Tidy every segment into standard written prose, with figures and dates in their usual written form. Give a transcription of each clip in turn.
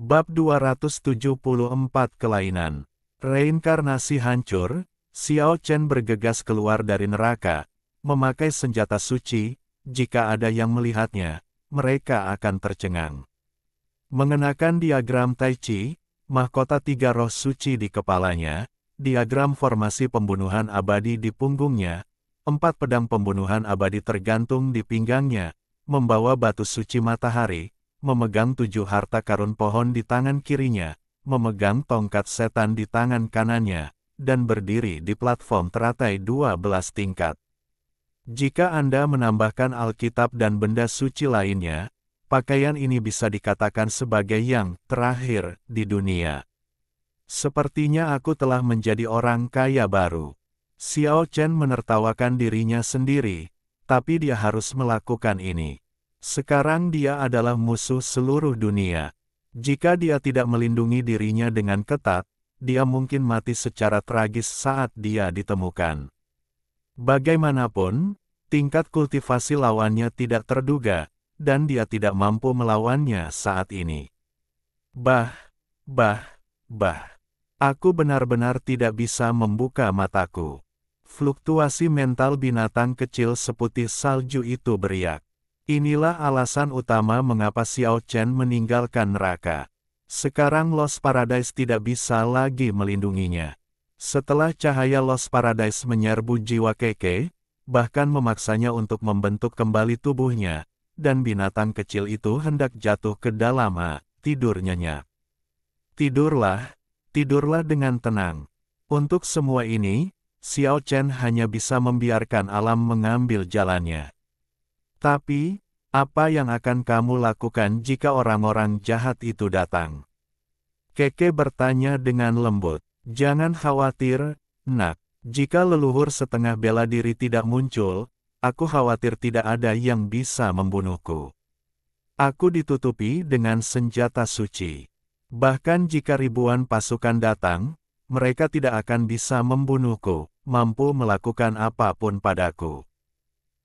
Bab 274 Kelainan. Reinkarnasi hancur, Xiao Chen bergegas keluar dari neraka, memakai senjata suci. Jika ada yang melihatnya, mereka akan tercengang. Mengenakan diagram Tai Chi, mahkota tiga roh suci di kepalanya, diagram formasi pembunuhan abadi di punggungnya, 4 pedang pembunuhan abadi tergantung di pinggangnya, membawa batu suci matahari, memegang 7 harta karun pohon di tangan kirinya, memegang tongkat setan di tangan kanannya, dan berdiri di platform teratai 12 tingkat. Jika Anda menambahkan Alkitab dan benda suci lainnya, pakaian ini bisa dikatakan sebagai yang terakhir di dunia. Sepertinya aku telah menjadi orang kaya baru. Xiao Chen menertawakan dirinya sendiri, tapi dia harus melakukan ini. Sekarang dia adalah musuh seluruh dunia. Jika dia tidak melindungi dirinya dengan ketat, dia mungkin mati secara tragis saat dia ditemukan. Bagaimanapun, tingkat kultivasi lawannya tidak terduga, dan dia tidak mampu melawannya saat ini. Bah. Aku benar-benar tidak bisa membuka mataku. Fluktuasi mental binatang kecil seputih salju itu beriak. Inilah alasan utama mengapa Xiao Chen meninggalkan neraka. Sekarang Lost Paradise tidak bisa lagi melindunginya. Setelah cahaya Lost Paradise menyerbu jiwa Keke, bahkan memaksanya untuk membentuk kembali tubuhnya, dan binatang kecil itu hendak jatuh ke dalam tidur nyenyak. Tidurlah dengan tenang. Untuk semua ini, Xiao Chen hanya bisa membiarkan alam mengambil jalannya. Tapi, apa yang akan kamu lakukan jika orang-orang jahat itu datang? Keke bertanya dengan lembut. Jangan khawatir, nak. Jika leluhur setengah bela diri tidak muncul, aku khawatir tidak ada yang bisa membunuhku. Aku ditutupi dengan senjata suci. Bahkan jika ribuan pasukan datang, mereka tidak akan bisa membunuhku, mampu melakukan apapun padaku.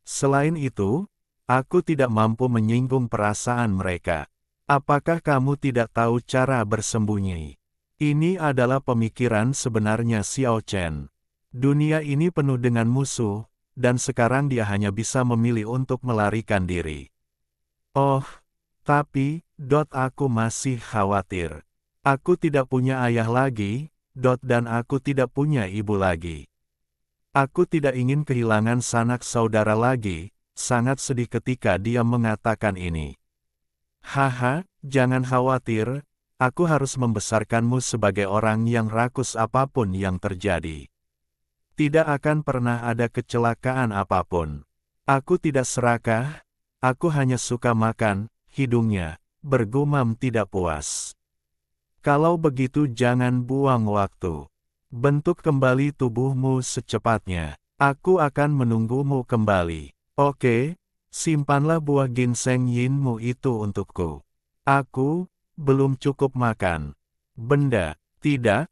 Selain itu, aku tidak mampu menyinggung perasaan mereka. Apakah kamu tidak tahu cara bersembunyi? Ini adalah pemikiran sebenarnya Xiao Chen. Dunia ini penuh dengan musuh, dan sekarang dia hanya bisa memilih untuk melarikan diri. Oh, tapi, aku masih khawatir. Aku tidak punya ayah lagi, dan aku tidak punya ibu lagi. Aku tidak ingin kehilangan sanak saudara lagi. Sangat sedih ketika dia mengatakan ini. Haha, jangan khawatir. Aku harus membesarkanmu sebagai orang yang rakus apapun yang terjadi. Tidak akan pernah ada kecelakaan apapun. Aku tidak serakah, aku hanya suka makan, hidungnya bergumam tidak puas. Kalau begitu jangan buang waktu. Bentuk kembali tubuhmu secepatnya. Aku akan menunggumu kembali. Oke, simpanlah buah ginseng yinmu itu untukku. Aku belum cukup makan. Benda, tidak,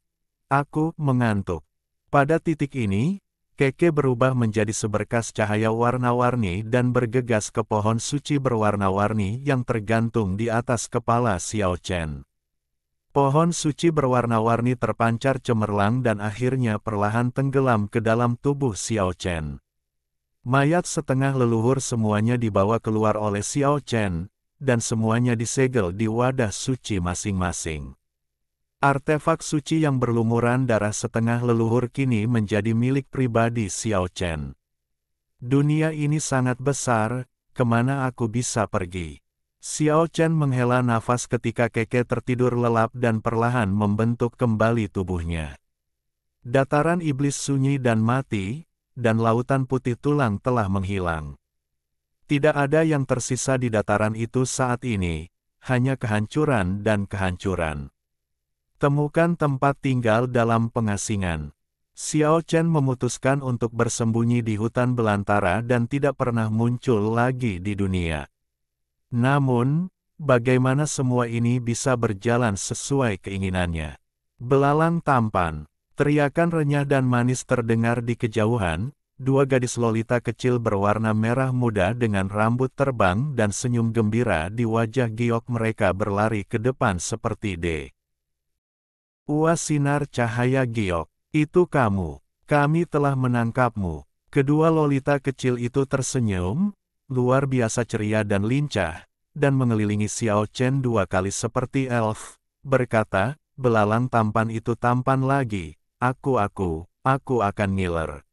aku mengantuk. Pada titik ini, Keke berubah menjadi seberkas cahaya warna-warni dan bergegas ke pohon suci berwarna-warni yang tergantung di atas kepala Xiao Chen. Pohon suci berwarna-warni terpancar cemerlang dan akhirnya perlahan tenggelam ke dalam tubuh Xiao Chen. Mayat setengah leluhur semuanya dibawa keluar oleh Xiao Chen, dan semuanya disegel di wadah suci masing-masing. Artefak suci yang berlumuran darah setengah leluhur kini menjadi milik pribadi Xiao Chen. Dunia ini sangat besar, kemana aku bisa pergi? Xiao Chen menghela nafas ketika Keke tertidur lelap dan perlahan membentuk kembali tubuhnya. Dataran iblis sunyi dan mati, dan lautan putih tulang telah menghilang. Tidak ada yang tersisa di dataran itu saat ini, hanya kehancuran dan kehancuran. Temukan tempat tinggal dalam pengasingan. Xiao Chen memutuskan untuk bersembunyi di hutan belantara dan tidak pernah muncul lagi di dunia. Namun, bagaimana semua ini bisa berjalan sesuai keinginannya? Belalang tampan, teriakan renyah dan manis terdengar di kejauhan, dua gadis lolita kecil berwarna merah muda dengan rambut terbang dan senyum gembira di wajah giok mereka berlari ke depan seperti uas sinar cahaya giok. Itu kamu. Kami telah menangkapmu. Kedua lolita kecil itu tersenyum, luar biasa ceria dan lincah, dan mengelilingi Xiao Chen dua kali seperti elf, berkata, belalang tampan itu tampan lagi, aku akan ngiler.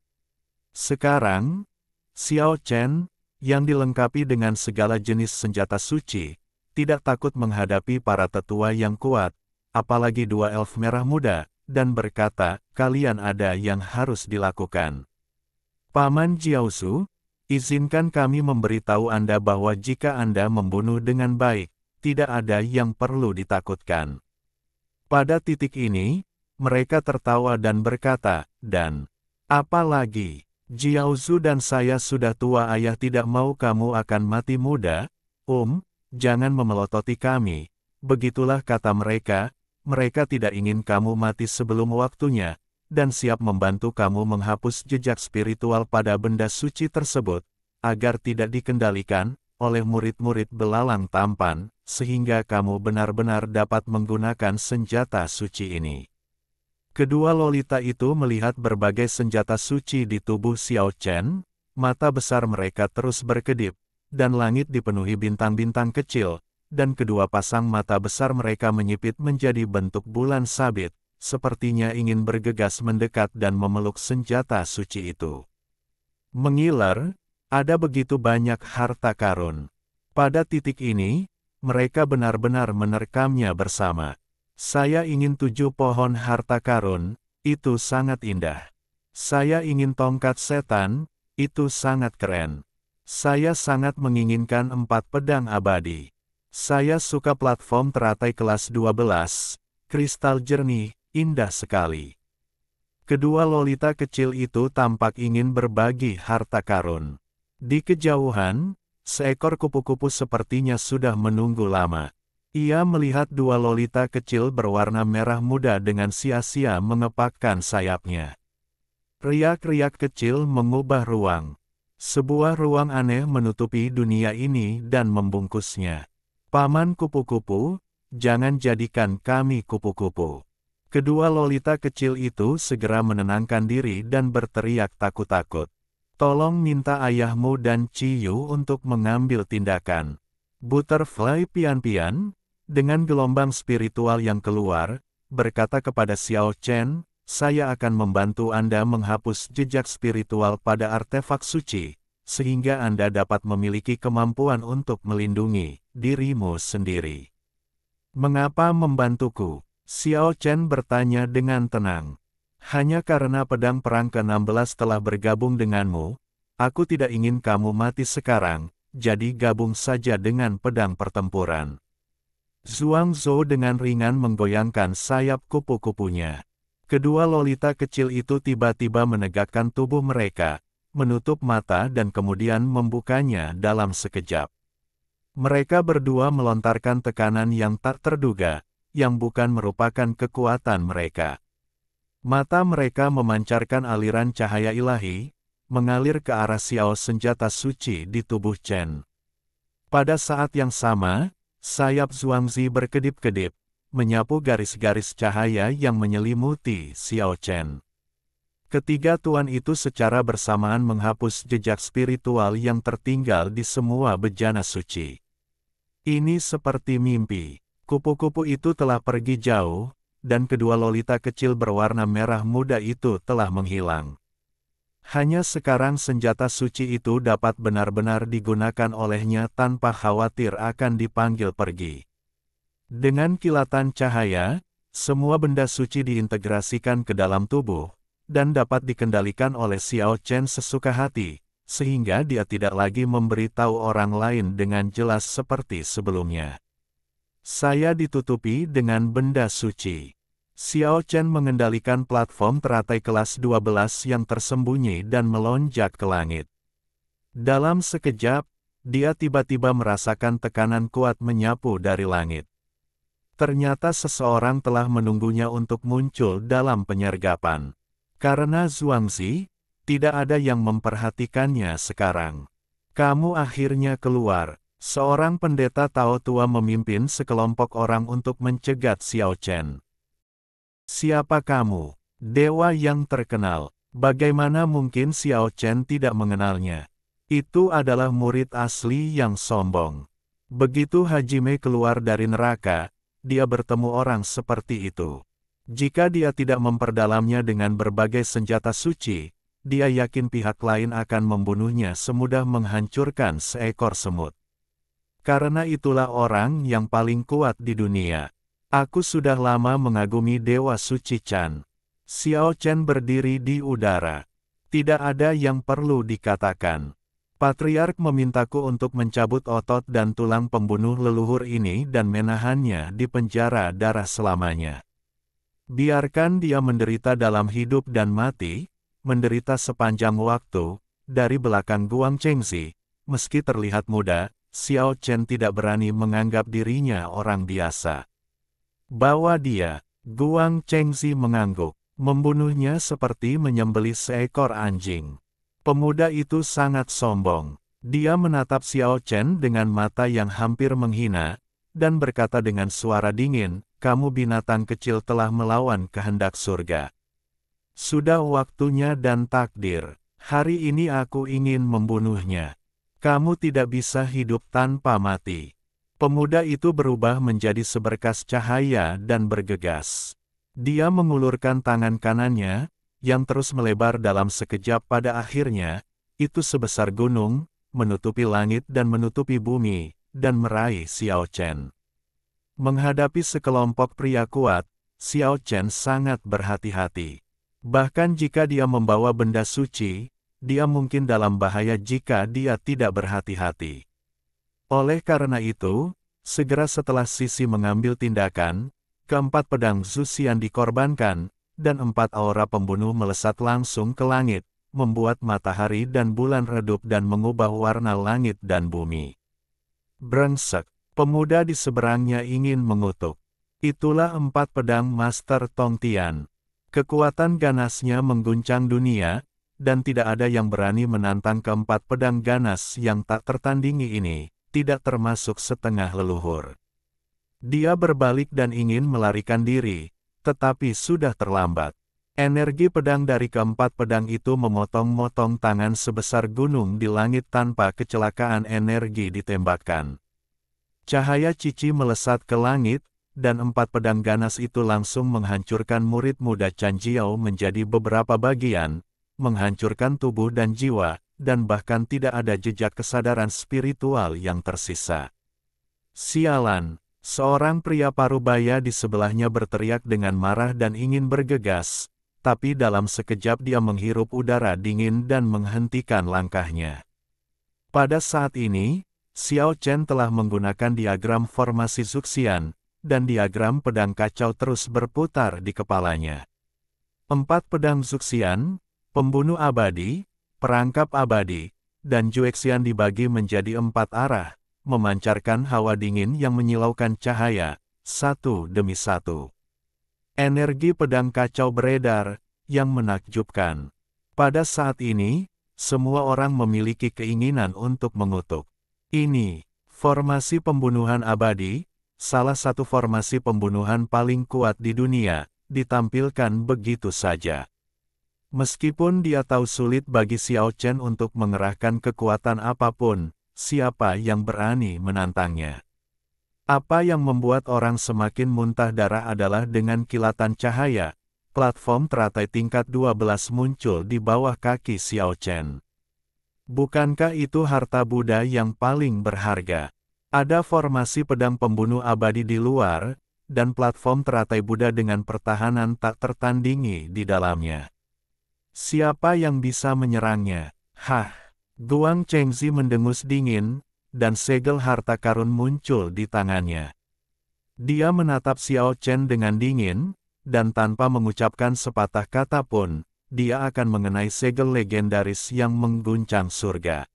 Sekarang, Xiao Chen, yang dilengkapi dengan segala jenis senjata suci, tidak takut menghadapi para tetua yang kuat, apalagi dua elf merah muda, dan berkata, kalian ada yang harus dilakukan. Paman Jiaozu, izinkan kami memberitahu Anda bahwa jika Anda membunuh dengan baik, tidak ada yang perlu ditakutkan. Pada titik ini, mereka tertawa dan berkata, dan, apa lagi, Jiaozu dan saya sudah tua, ayah tidak mau kamu akan mati muda, jangan memelototi kami. Begitulah kata mereka. Mereka tidak ingin kamu mati sebelum waktunya, dan siap membantu kamu menghapus jejak spiritual pada benda suci tersebut, agar tidak dikendalikan oleh murid-murid belalang tampan, sehingga kamu benar-benar dapat menggunakan senjata suci ini. Kedua lolita itu melihat berbagai senjata suci di tubuh Xiao Chen, mata besar mereka terus berkedip, dan langit dipenuhi bintang-bintang kecil, dan kedua pasang mata besar mereka menyipit menjadi bentuk bulan sabit, sepertinya ingin bergegas mendekat dan memeluk senjata suci itu. Mengiler, ada begitu banyak harta karun. Pada titik ini, mereka benar-benar menerkamnya bersama. Saya ingin 7 pohon harta karun, itu sangat indah. Saya ingin tongkat setan, itu sangat keren. Saya sangat menginginkan 4 pedang abadi. Saya suka platform teratai kelas 12, kristal jernih, indah sekali. Kedua lolita kecil itu tampak ingin berbagi harta karun. Di kejauhan, seekor kupu-kupu sepertinya sudah menunggu lama. Ia melihat dua lolita kecil berwarna merah muda dengan sia-sia mengepakkan sayapnya. Riak-riak kecil mengubah ruang. Sebuah ruang aneh menutupi dunia ini dan membungkusnya. Paman kupu-kupu, jangan jadikan kami kupu-kupu. Kedua lolita kecil itu segera menenangkan diri dan berteriak takut-takut. Tolong minta ayahmu dan Ciyu untuk mengambil tindakan. Butterfly pian-pian, dengan gelombang spiritual yang keluar, berkata kepada Xiao Chen, saya akan membantu Anda menghapus jejak spiritual pada artefak suci, sehingga Anda dapat memiliki kemampuan untuk melindungi dirimu sendiri. Mengapa membantuku? Xiao Chen bertanya dengan tenang. Hanya karena pedang perang ke-16 telah bergabung denganmu, aku tidak ingin kamu mati sekarang, jadi gabung saja dengan pedang pertempuran. Zhuang Zhou dengan ringan menggoyangkan sayap kupu-kupunya. Kedua lolita kecil itu tiba-tiba menegakkan tubuh mereka, menutup mata dan kemudian membukanya dalam sekejap. Mereka berdua melontarkan tekanan yang tak terduga, yang bukan merupakan kekuatan mereka. Mata mereka memancarkan aliran cahaya ilahi, mengalir ke arah siau senjata suci di tubuh Chen. Pada saat yang sama, sayap Zhuangzi berkedip-kedip, menyapu garis-garis cahaya yang menyelimuti Xiao Chen. Ketiga tuan itu secara bersamaan menghapus jejak spiritual yang tertinggal di semua bejana suci. Ini seperti mimpi. Kupu-kupu itu telah pergi jauh, dan kedua lolita kecil berwarna merah muda itu telah menghilang. Hanya sekarang senjata suci itu dapat benar-benar digunakan olehnya tanpa khawatir akan dipanggil pergi. Dengan kilatan cahaya, semua benda suci diintegrasikan ke dalam tubuh, dan dapat dikendalikan oleh Xiao Chen sesuka hati, sehingga dia tidak lagi memberitahu orang lain dengan jelas seperti sebelumnya. Saya ditutupi dengan benda suci. Xiao Chen mengendalikan platform teratai kelas 12 yang tersembunyi dan melonjak ke langit. Dalam sekejap, dia tiba-tiba merasakan tekanan kuat menyapu dari langit. Ternyata seseorang telah menunggunya untuk muncul dalam penyergapan. Karena Zhuangzi, Tidak ada yang memperhatikannya sekarang. Kamu akhirnya keluar. Seorang pendeta Tao tua memimpin sekelompok orang untuk mencegat Xiao Chen. Siapa kamu? Dewa yang terkenal. Bagaimana mungkin Xiao Chen tidak mengenalnya? Itu adalah murid asli yang sombong. Begitu Hajime keluar dari neraka, dia bertemu orang seperti itu. Jika dia tidak memperdalamnya dengan berbagai senjata suci, dia yakin pihak lain akan membunuhnya semudah menghancurkan seekor semut. Karena itulah orang yang paling kuat di dunia. Aku sudah lama mengagumi Dewa Suci Chan. Xiao Chen berdiri di udara. Tidak ada yang perlu dikatakan. Patriark memintaku untuk mencabut otot dan tulang pembunuh leluhur ini dan menahannya di penjara darah selamanya. Biarkan dia menderita dalam hidup dan mati, menderita sepanjang waktu, dari belakang Guang Chengxi. Meski terlihat muda, Xiao Chen tidak berani menganggap dirinya orang biasa. Bawa dia, Guang Chengxi mengangguk. Membunuhnya seperti menyembelih seekor anjing. Pemuda itu sangat sombong. Dia menatap Xiao Chen dengan mata yang hampir menghina, dan berkata dengan suara dingin, "Kamu binatang kecil telah melawan kehendak surga. Sudah waktunya dan takdir. Hari ini aku ingin membunuhnya. Kamu tidak bisa hidup tanpa mati." Pemuda itu berubah menjadi seberkas cahaya dan bergegas. Dia mengulurkan tangan kanannya, yang terus melebar dalam sekejap pada akhirnya, itu sebesar gunung, menutupi langit dan menutupi bumi, dan meraih Xiao Chen. Menghadapi sekelompok pria kuat, Xiao Chen sangat berhati-hati. Bahkan jika dia membawa benda suci, dia mungkin dalam bahaya jika dia tidak berhati-hati. Oleh karena itu, segera setelah Sisi mengambil tindakan, keempat pedang Zuxian dikorbankan, dan 4 aura pembunuh melesat langsung ke langit, membuat matahari dan bulan redup dan mengubah warna langit dan bumi. Brengsek, pemuda di seberangnya ingin mengutuk. Itulah 4 pedang Master Tong Tian. Kekuatan ganasnya mengguncang dunia, dan tidak ada yang berani menantang keempat pedang ganas yang tak tertandingi ini, tidak termasuk setengah leluhur. Dia berbalik dan ingin melarikan diri, tetapi sudah terlambat. Energi pedang dari keempat pedang itu memotong-motong tangan sebesar gunung di langit tanpa kecelakaan energi ditembakkan. Cahaya cici melesat ke langit, dan 4 pedang ganas itu langsung menghancurkan murid muda Chan Jiao menjadi beberapa bagian, menghancurkan tubuh dan jiwa, dan bahkan tidak ada jejak kesadaran spiritual yang tersisa. Sialan! Seorang pria parubaya di sebelahnya berteriak dengan marah dan ingin bergegas, tapi dalam sekejap dia menghirup udara dingin dan menghentikan langkahnya. Pada saat ini, Xiao Chen telah menggunakan diagram formasi Zuxian, dan diagram pedang kacau terus berputar di kepalanya. 4 pedang Zuxian, pembunuh abadi, perangkap abadi, dan Juexian dibagi menjadi 4 arah, memancarkan hawa dingin yang menyilaukan cahaya, satu demi satu. Energi pedang kacau beredar, yang menakjubkan. Pada saat ini, semua orang memiliki keinginan untuk mengutuk. Ini, formasi pembunuhan abadi, salah satu formasi pembunuhan paling kuat di dunia, ditampilkan begitu saja. Meskipun dia tahu sulit bagi Xiao Chen untuk mengerahkan kekuatan apapun, siapa yang berani menantangnya? Apa yang membuat orang semakin muntah darah adalah dengan kilatan cahaya, platform teratai tingkat 12 muncul di bawah kaki Xiao Chen. Bukankah itu harta Buddha yang paling berharga? Ada formasi pedang pembunuh abadi di luar, dan platform teratai Buddha dengan pertahanan tak tertandingi di dalamnya. Siapa yang bisa menyerangnya? Hah! Guang Chengxi mendengus dingin, dan segel harta karun muncul di tangannya. Dia menatap Xiao Chen dengan dingin, dan tanpa mengucapkan sepatah kata pun, dia akan mengenai segel legendaris yang mengguncang surga.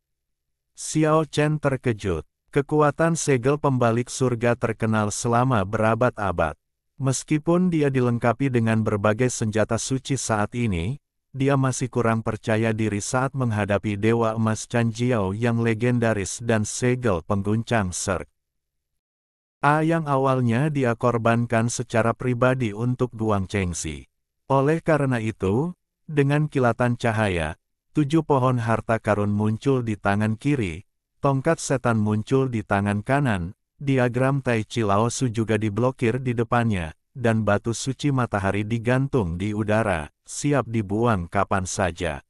Xiao Chen terkejut. Kekuatan segel pembalik surga terkenal selama berabad-abad. Meskipun dia dilengkapi dengan berbagai senjata suci saat ini, dia masih kurang percaya diri saat menghadapi Dewa Emas Chan Jiao yang legendaris dan segel pengguncang Serg. Yang awalnya dia korbankan secara pribadi untuk Guang Chengxi. Oleh karena itu, dengan kilatan cahaya, 7 pohon harta karun muncul di tangan kiri, tongkat setan muncul di tangan kanan, diagram Tai Chi Lao Su juga diblokir di depannya, dan batu suci matahari digantung di udara, siap dibuang kapan saja.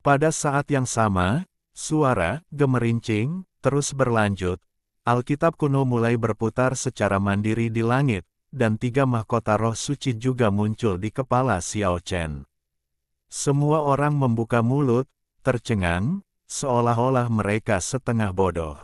Pada saat yang sama, suara gemerincing terus berlanjut. Alkitab kuno mulai berputar secara mandiri di langit, dan 3 mahkota roh suci juga muncul di kepala Xiao Chen. Semua orang membuka mulut, tercengang, seolah-olah mereka setengah bodoh.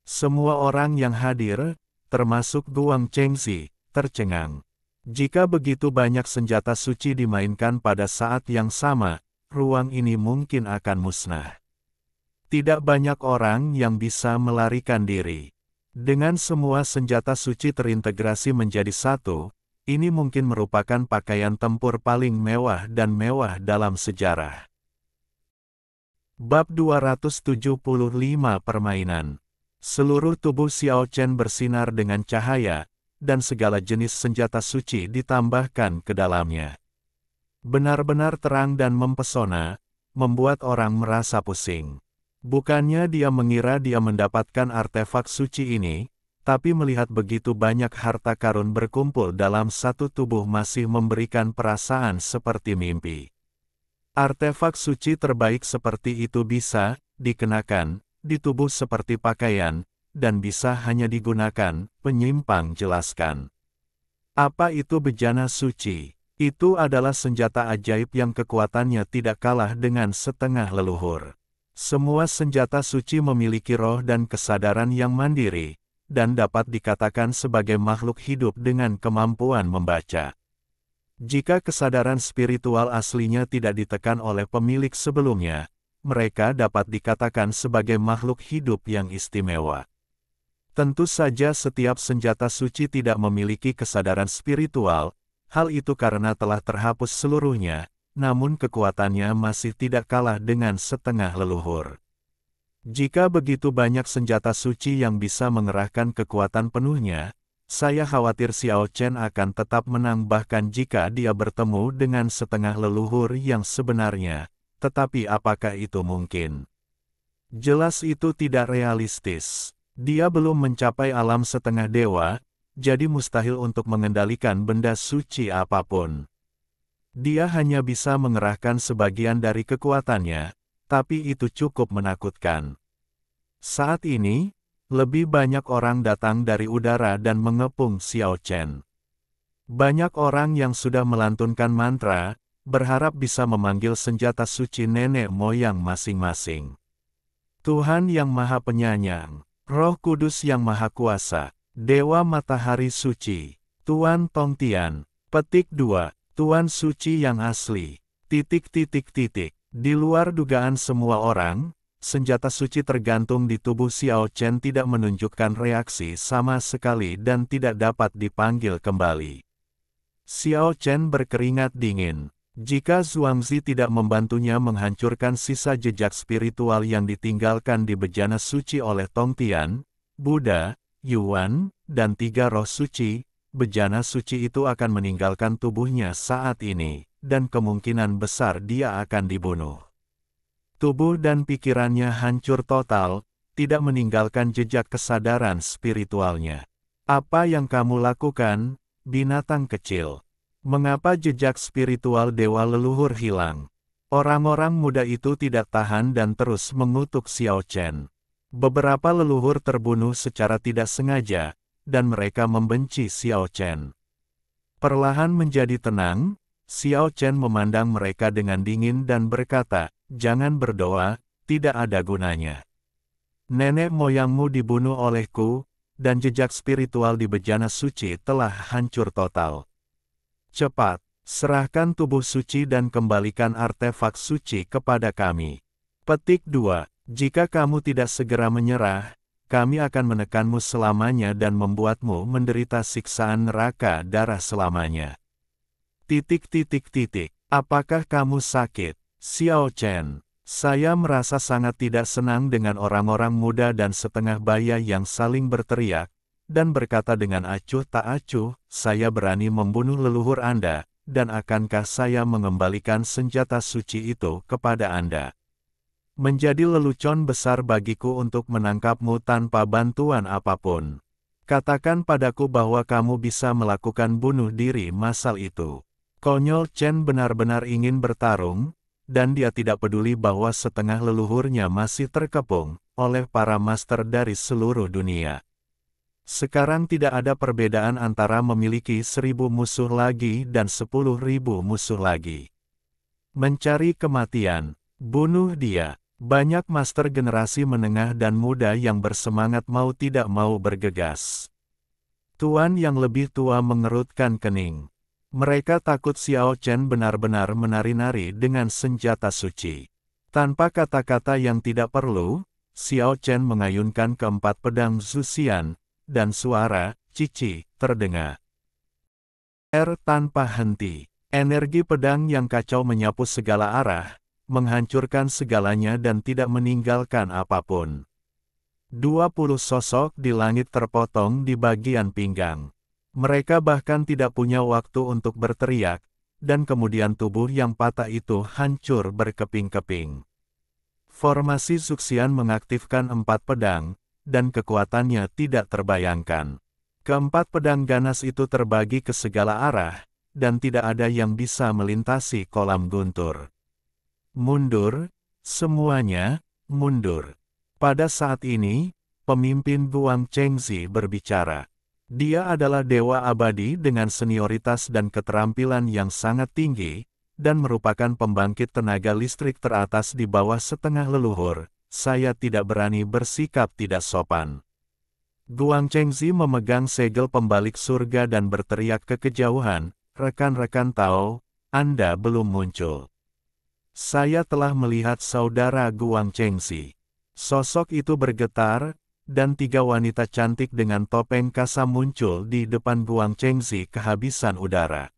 Semua orang yang hadir, termasuk Guang Chengxi, tercengang. Jika begitu banyak senjata suci dimainkan pada saat yang sama, ruang ini mungkin akan musnah. Tidak banyak orang yang bisa melarikan diri. Dengan semua senjata suci terintegrasi menjadi satu, ini mungkin merupakan pakaian tempur paling mewah dan mewah dalam sejarah. Bab 275 Permainan. Seluruh tubuh Xiao Chen bersinar dengan cahaya, dan segala jenis senjata suci ditambahkan ke dalamnya. Benar-benar terang dan mempesona, membuat orang merasa pusing. Bukannya dia mengira dia mendapatkan artefak suci ini, tapi melihat begitu banyak harta karun berkumpul dalam satu tubuh masih memberikan perasaan seperti mimpi. Artefak suci terbaik seperti itu bisa dikenakan di tubuh seperti pakaian, dan bisa hanya digunakan, penyimpang jelaskan. Apa itu bejana suci? Itu adalah senjata ajaib yang kekuatannya tidak kalah dengan setengah leluhur. Semua senjata suci memiliki roh dan kesadaran yang mandiri, dan dapat dikatakan sebagai makhluk hidup dengan kemampuan membaca. Jika kesadaran spiritual aslinya tidak ditekan oleh pemilik sebelumnya, mereka dapat dikatakan sebagai makhluk hidup yang istimewa. Tentu saja setiap senjata suci tidak memiliki kesadaran spiritual, hal itu karena telah terhapus seluruhnya, namun kekuatannya masih tidak kalah dengan setengah leluhur. Jika begitu banyak senjata suci yang bisa mengerahkan kekuatan penuhnya, saya khawatir Xiao Chen akan tetap menang bahkan jika dia bertemu dengan setengah leluhur yang sebenarnya, tetapi apakah itu mungkin? Jelas itu tidak realistis. Dia belum mencapai alam setengah dewa, jadi mustahil untuk mengendalikan benda suci apapun. Dia hanya bisa mengerahkan sebagian dari kekuatannya, tapi itu cukup menakutkan. Saat ini, lebih banyak orang datang dari udara dan mengepung Xiao Chen. Banyak orang yang sudah melantunkan mantra, berharap bisa memanggil senjata suci nenek moyang masing-masing. Tuhan yang Maha Penyayang, Roh Kudus yang Maha Kuasa, Dewa Matahari Suci, Tuan Tongtian, petik 2, Tuan Suci yang asli, ... Di luar dugaan semua orang, senjata suci tergantung di tubuh Xiao Chen tidak menunjukkan reaksi sama sekali dan tidak dapat dipanggil kembali. Xiao Chen berkeringat dingin. Jika Zhuangzi tidak membantunya menghancurkan sisa jejak spiritual yang ditinggalkan di bejana suci oleh Tongtian, Buddha, Yuan, dan 3 roh suci, bejana suci itu akan meninggalkan tubuhnya saat ini, dan kemungkinan besar dia akan dibunuh. Tubuh dan pikirannya hancur total, tidak meninggalkan jejak kesadaran spiritualnya. Apa yang kamu lakukan, binatang kecil? Mengapa jejak spiritual dewa leluhur hilang? Orang-orang muda itu tidak tahan dan terus mengutuk Xiao Chen. Beberapa leluhur terbunuh secara tidak sengaja, dan mereka membenci Xiao Chen. Perlahan menjadi tenang, Xiao Chen memandang mereka dengan dingin dan berkata, "Jangan berdoa, tidak ada gunanya. Nenek moyangmu dibunuh olehku, dan jejak spiritual di bejana suci telah hancur total. Cepat, serahkan tubuh suci dan kembalikan artefak suci kepada kami." Petik 2. Jika kamu tidak segera menyerah, kami akan menekanmu selamanya dan membuatmu menderita siksaan neraka darah selamanya. Apakah kamu sakit, Xiao Chen? Saya merasa sangat tidak senang dengan orang-orang muda dan setengah baya yang saling berteriak, dan berkata dengan acuh tak acuh, saya berani membunuh leluhur Anda, dan akankah saya mengembalikan senjata suci itu kepada Anda? Menjadi lelucon besar bagiku untuk menangkapmu tanpa bantuan apapun. Katakan padaku bahwa kamu bisa melakukan bunuh diri massal itu. Konyol Chen benar-benar ingin bertarung, dan dia tidak peduli bahwa setengah leluhurnya masih terkepung oleh para master dari seluruh dunia. Sekarang tidak ada perbedaan antara memiliki 1000 musuh lagi dan 10.000 musuh lagi. Mencari kematian, bunuh dia. Banyak master generasi menengah dan muda yang bersemangat mau tidak mau bergegas. Tuan yang lebih tua mengerutkan kening. Mereka takut Xiao Chen benar-benar menari-nari dengan senjata suci. Tanpa kata-kata yang tidak perlu, Xiao Chen mengayunkan keempat pedang Zuxian, dan suara cici terdengar. Tanpa henti. Energi pedang yang kacau menyapu segala arah, menghancurkan segalanya dan tidak meninggalkan apapun. 20 sosok di langit terpotong di bagian pinggang. Mereka bahkan tidak punya waktu untuk berteriak, dan kemudian tubuh yang patah itu hancur berkeping-keping. Formasi Zuxian mengaktifkan 4 pedang, dan kekuatannya tidak terbayangkan. Keempat pedang ganas itu terbagi ke segala arah, dan tidak ada yang bisa melintasi kolam guntur. Mundur, semuanya, mundur. Pada saat ini, pemimpin Guang Chengzi berbicara. Dia adalah dewa abadi dengan senioritas dan keterampilan yang sangat tinggi, dan merupakan pembangkit tenaga listrik teratas di bawah setengah leluhur. Saya tidak berani bersikap tidak sopan. Guang Chengzi memegang segel pembalik surga dan berteriak ke kejauhan, rekan-rekan Tao, Anda belum muncul. Saya telah melihat saudara Guang Chengzi. Sosok itu bergetar, dan 3 wanita cantik dengan topeng kasa muncul di depan Guang Chengzi kehabisan udara.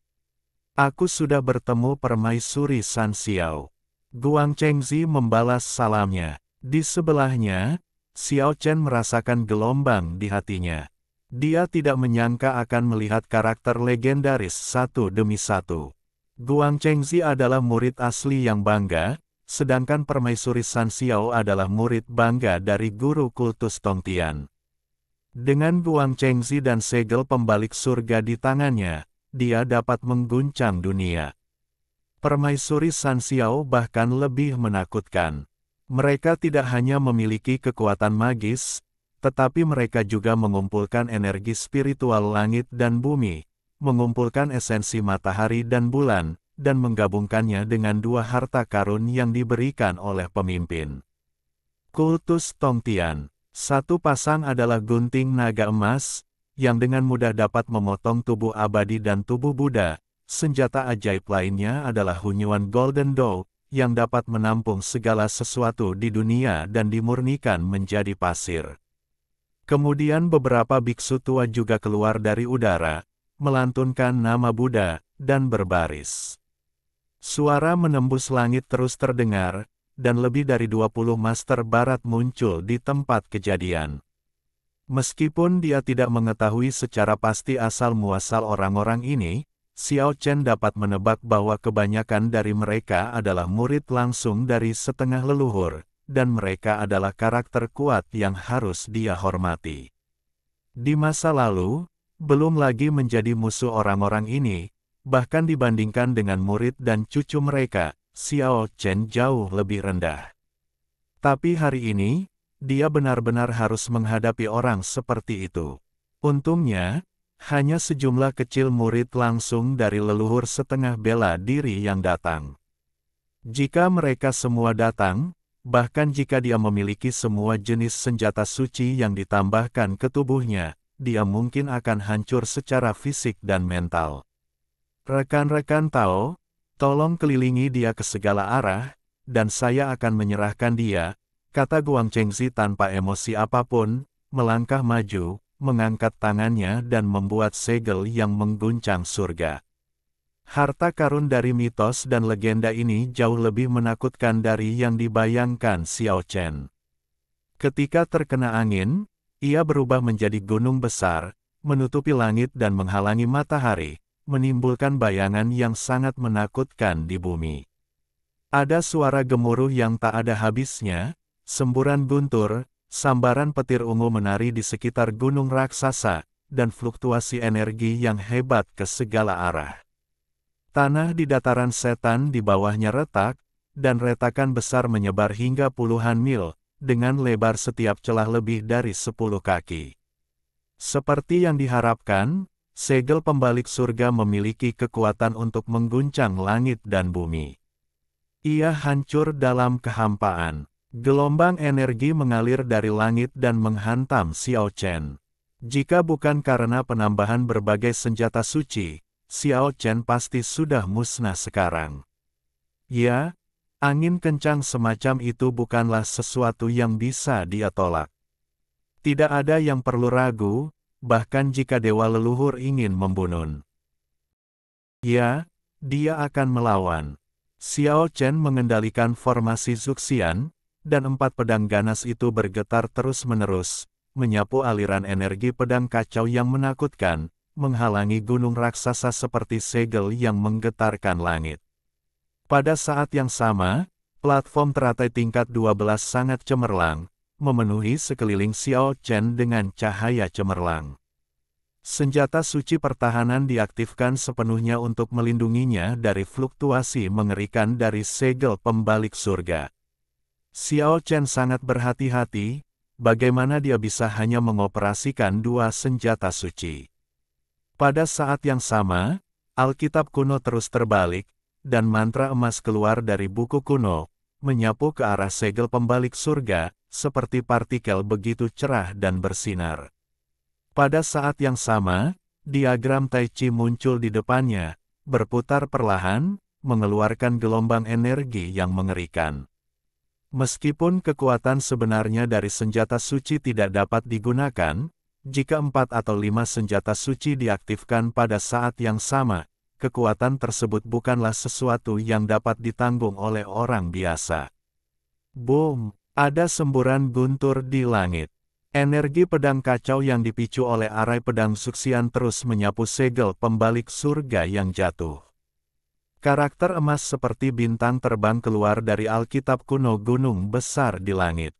Aku sudah bertemu permaisuri San Xiao. Guang Chengzi membalas salamnya. Di sebelahnya, Xiao Chen merasakan gelombang di hatinya. Dia tidak menyangka akan melihat karakter legendaris satu demi satu. Guang Chengzi adalah murid asli yang bangga, sedangkan permaisuri San Xiao adalah murid bangga dari guru kultus Tongtian. Dengan Guang Chengzi dan segel pembalik surga di tangannya, dia dapat mengguncang dunia. Permaisuri San Xiao bahkan lebih menakutkan. Mereka tidak hanya memiliki kekuatan magis, tetapi mereka juga mengumpulkan energi spiritual langit dan bumi, mengumpulkan esensi matahari dan bulan, dan menggabungkannya dengan 2 harta karun yang diberikan oleh pemimpin. Kultus Tongtian. Satu pasang adalah gunting naga emas, yang dengan mudah dapat memotong tubuh abadi dan tubuh Buddha. Senjata ajaib lainnya adalah Hunyuan Golden Dough, yang dapat menampung segala sesuatu di dunia dan dimurnikan menjadi pasir. Kemudian beberapa biksu tua juga keluar dari udara, melantunkan nama Buddha, dan berbaris. Suara menembus langit terus terdengar, dan lebih dari 20 master barat muncul di tempat kejadian. Meskipun dia tidak mengetahui secara pasti asal-muasal orang-orang ini, Xiao Chen dapat menebak bahwa kebanyakan dari mereka adalah murid langsung dari setengah leluhur, dan mereka adalah karakter kuat yang harus dia hormati. Di masa lalu, belum lagi menjadi musuh orang-orang ini, bahkan dibandingkan dengan murid dan cucu mereka, Xiao Chen jauh lebih rendah. Tapi hari ini, dia benar-benar harus menghadapi orang seperti itu. Untungnya, hanya sejumlah kecil murid langsung dari leluhur setengah bela diri yang datang. Jika mereka semua datang, bahkan jika dia memiliki semua jenis senjata suci yang ditambahkan ke tubuhnya, dia mungkin akan hancur secara fisik dan mental. Rekan-rekan Tao, tolong kelilingi dia ke segala arah, dan saya akan menyerahkan dia, kata Guang Chengzi tanpa emosi apapun, melangkah maju, mengangkat tangannya dan membuat segel yang mengguncang surga. Harta karun dari mitos dan legenda ini jauh lebih menakutkan dari yang dibayangkan Xiao Chen. Ketika terkena angin, ia berubah menjadi gunung besar, menutupi langit dan menghalangi matahari, menimbulkan bayangan yang sangat menakutkan di bumi. Ada suara gemuruh yang tak ada habisnya, semburan guntur, sambaran petir ungu menari di sekitar gunung raksasa, dan fluktuasi energi yang hebat ke segala arah. Tanah di dataran setan di bawahnya retak, dan retakan besar menyebar hingga puluhan mil, dengan lebar setiap celah lebih dari 10 kaki. Seperti yang diharapkan, segel pembalik surga memiliki kekuatan untuk mengguncang langit dan bumi. Ia hancur dalam kehampaan. Gelombang energi mengalir dari langit dan menghantam Xiao Chen. Jika bukan karena penambahan berbagai senjata suci, Xiao Chen pasti sudah musnah sekarang. Ya, angin kencang semacam itu bukanlah sesuatu yang bisa dia tolak. Tidak ada yang perlu ragu, bahkan jika dewa leluhur ingin membunuh. Ya, dia akan melawan. Xiao Chen mengendalikan formasi Zuxian, dan 4 pedang ganas itu bergetar terus-menerus, menyapu aliran energi pedang kacau yang menakutkan, menghalangi gunung raksasa seperti segel yang menggetarkan langit. Pada saat yang sama, platform teratai tingkat 12 sangat cemerlang, memenuhi sekeliling Xiao Chen dengan cahaya cemerlang. Senjata suci pertahanan diaktifkan sepenuhnya untuk melindunginya dari fluktuasi mengerikan dari segel pembalik surga. Xiao Chen sangat berhati-hati, bagaimana dia bisa hanya mengoperasikan 2 senjata suci. Pada saat yang sama, Alkitab kuno terus terbalik, dan mantra emas keluar dari buku kuno, menyapu ke arah segel pembalik surga, seperti partikel begitu cerah dan bersinar. Pada saat yang sama, diagram Tai Chi muncul di depannya, berputar perlahan, mengeluarkan gelombang energi yang mengerikan. Meskipun kekuatan sebenarnya dari senjata suci tidak dapat digunakan, jika 4 atau 5 senjata suci diaktifkan pada saat yang sama, kekuatan tersebut bukanlah sesuatu yang dapat ditanggung oleh orang biasa. Boom! Ada semburan guntur di langit. Energi pedang kacau yang dipicu oleh arai pedang Zuxian terus menyapu segel pembalik surga yang jatuh. Karakter emas seperti bintang terbang keluar dari Alkitab kuno gunung besar di langit.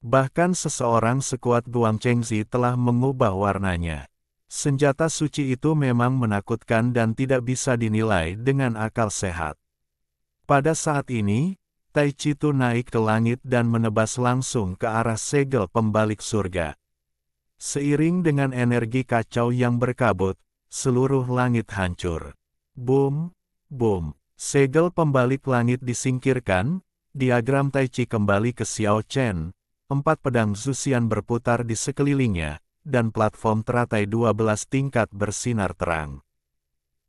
Bahkan seseorang sekuat Guang Chengzi telah mengubah warnanya. Senjata suci itu memang menakutkan dan tidak bisa dinilai dengan akal sehat. Pada saat ini, Tai Chi Tu naik ke langit dan menebas langsung ke arah segel pembalik surga. Seiring dengan energi kacau yang berkabut, seluruh langit hancur. Boom, boom, segel pembalik langit disingkirkan, diagram Tai Chi kembali ke Xiao Chen. 4 pedang Zuxian berputar di sekelilingnya, dan platform teratai 12 tingkat bersinar terang.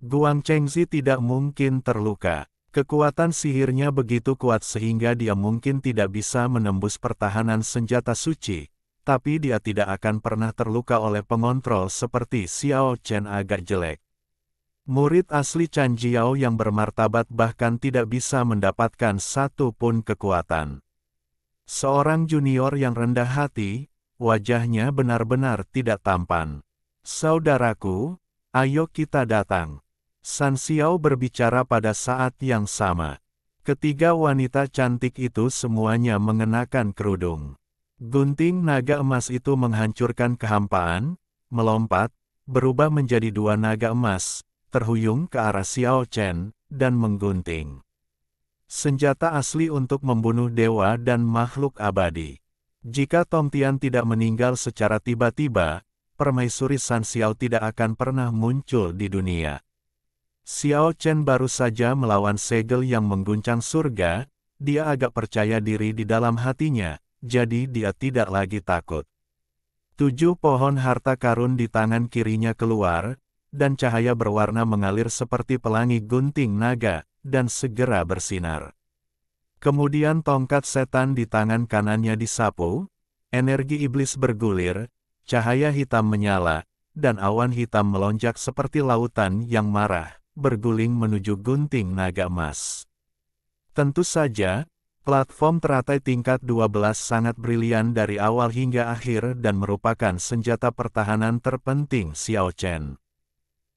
Guang Chengzi tidak mungkin terluka. Kekuatan sihirnya begitu kuat sehingga dia mungkin tidak bisa menembus pertahanan senjata suci, tapi dia tidak akan pernah terluka oleh pengontrol seperti Xiao Chen agak jelek. Murid asli Chan Jiao yang bermartabat bahkan tidak bisa mendapatkan satu pun kekuatan. Seorang junior yang rendah hati, wajahnya benar-benar tidak tampan. Saudaraku, ayo kita datang. San Xiao berbicara pada saat yang sama. Ketiga wanita cantik itu semuanya mengenakan kerudung. Gunting naga emas itu menghancurkan kehampaan, melompat, berubah menjadi 2 naga emas, terhuyung ke arah Xiao Chen, dan menggunting. Senjata asli untuk membunuh dewa dan makhluk abadi. Jika Tong Tian tidak meninggal secara tiba-tiba, permaisuri San Xiao tidak akan pernah muncul di dunia. Xiao Chen baru saja melawan segel yang mengguncang surga, dia agak percaya diri di dalam hatinya, jadi dia tidak lagi takut. 7 pohon harta karun di tangan kirinya keluar, dan cahaya berwarna mengalir seperti pelangi gunting naga, dan segera bersinar. Kemudian tongkat setan di tangan kanannya disapu, energi iblis bergulir, cahaya hitam menyala, dan awan hitam melonjak seperti lautan yang marah, berguling menuju gunting naga emas. Tentu saja, platform teratai tingkat 12 sangat brilian dari awal hingga akhir dan merupakan senjata pertahanan terpenting Xiao Chen.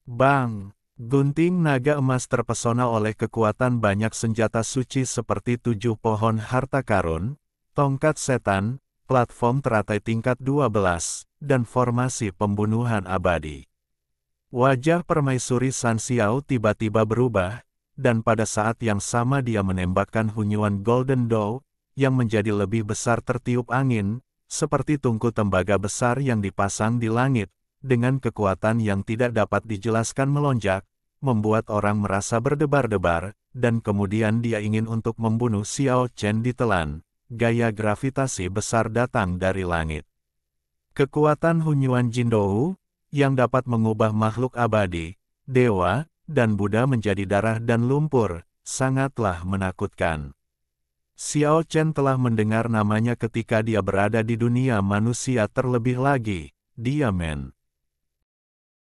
Bang! Gunting naga emas terpesona oleh kekuatan banyak senjata suci seperti 7 pohon harta karun, tongkat setan, platform teratai tingkat 12, dan formasi pembunuhan abadi. Wajah permaisuri San Xiao tiba-tiba berubah, dan pada saat yang sama dia menembakkan hunyuan Golden Dough, yang menjadi lebih besar tertiup angin, seperti tungku tembaga besar yang dipasang di langit, dengan kekuatan yang tidak dapat dijelaskan melonjak, membuat orang merasa berdebar-debar, dan kemudian dia ingin untuk membunuh Xiao Chen ditelan. Gaya gravitasi besar datang dari langit. Kekuatan hunyuan Jindou, yang dapat mengubah makhluk abadi, dewa, dan Buddha menjadi darah dan lumpur, sangatlah menakutkan. Xiao Chen telah mendengar namanya ketika dia berada di dunia manusia terlebih lagi, dia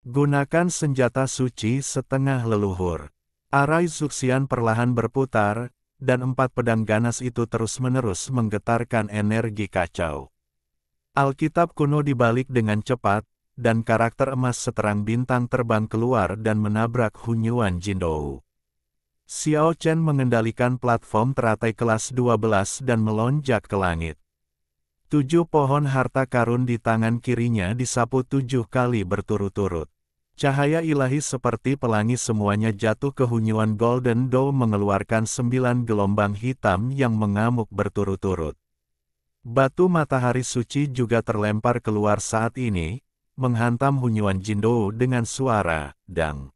gunakan senjata suci setengah leluhur. Arai Zuxian perlahan berputar, dan 4 pedang ganas itu terus-menerus menggetarkan energi kacau. Alkitab kuno dibalik dengan cepat, dan karakter emas seterang bintang terbang keluar dan menabrak hunyuan Jindou. Xiao Chen mengendalikan platform teratai kelas 12 dan melonjak ke langit. 7 pohon harta karun di tangan kirinya disapu 7 kali berturut-turut. Cahaya ilahi seperti pelangi semuanya jatuh ke hunyuan Golden Dough mengeluarkan 9 gelombang hitam yang mengamuk berturut-turut. Batu matahari suci juga terlempar keluar saat ini, menghantam hunyuan Jindou dengan suara dang.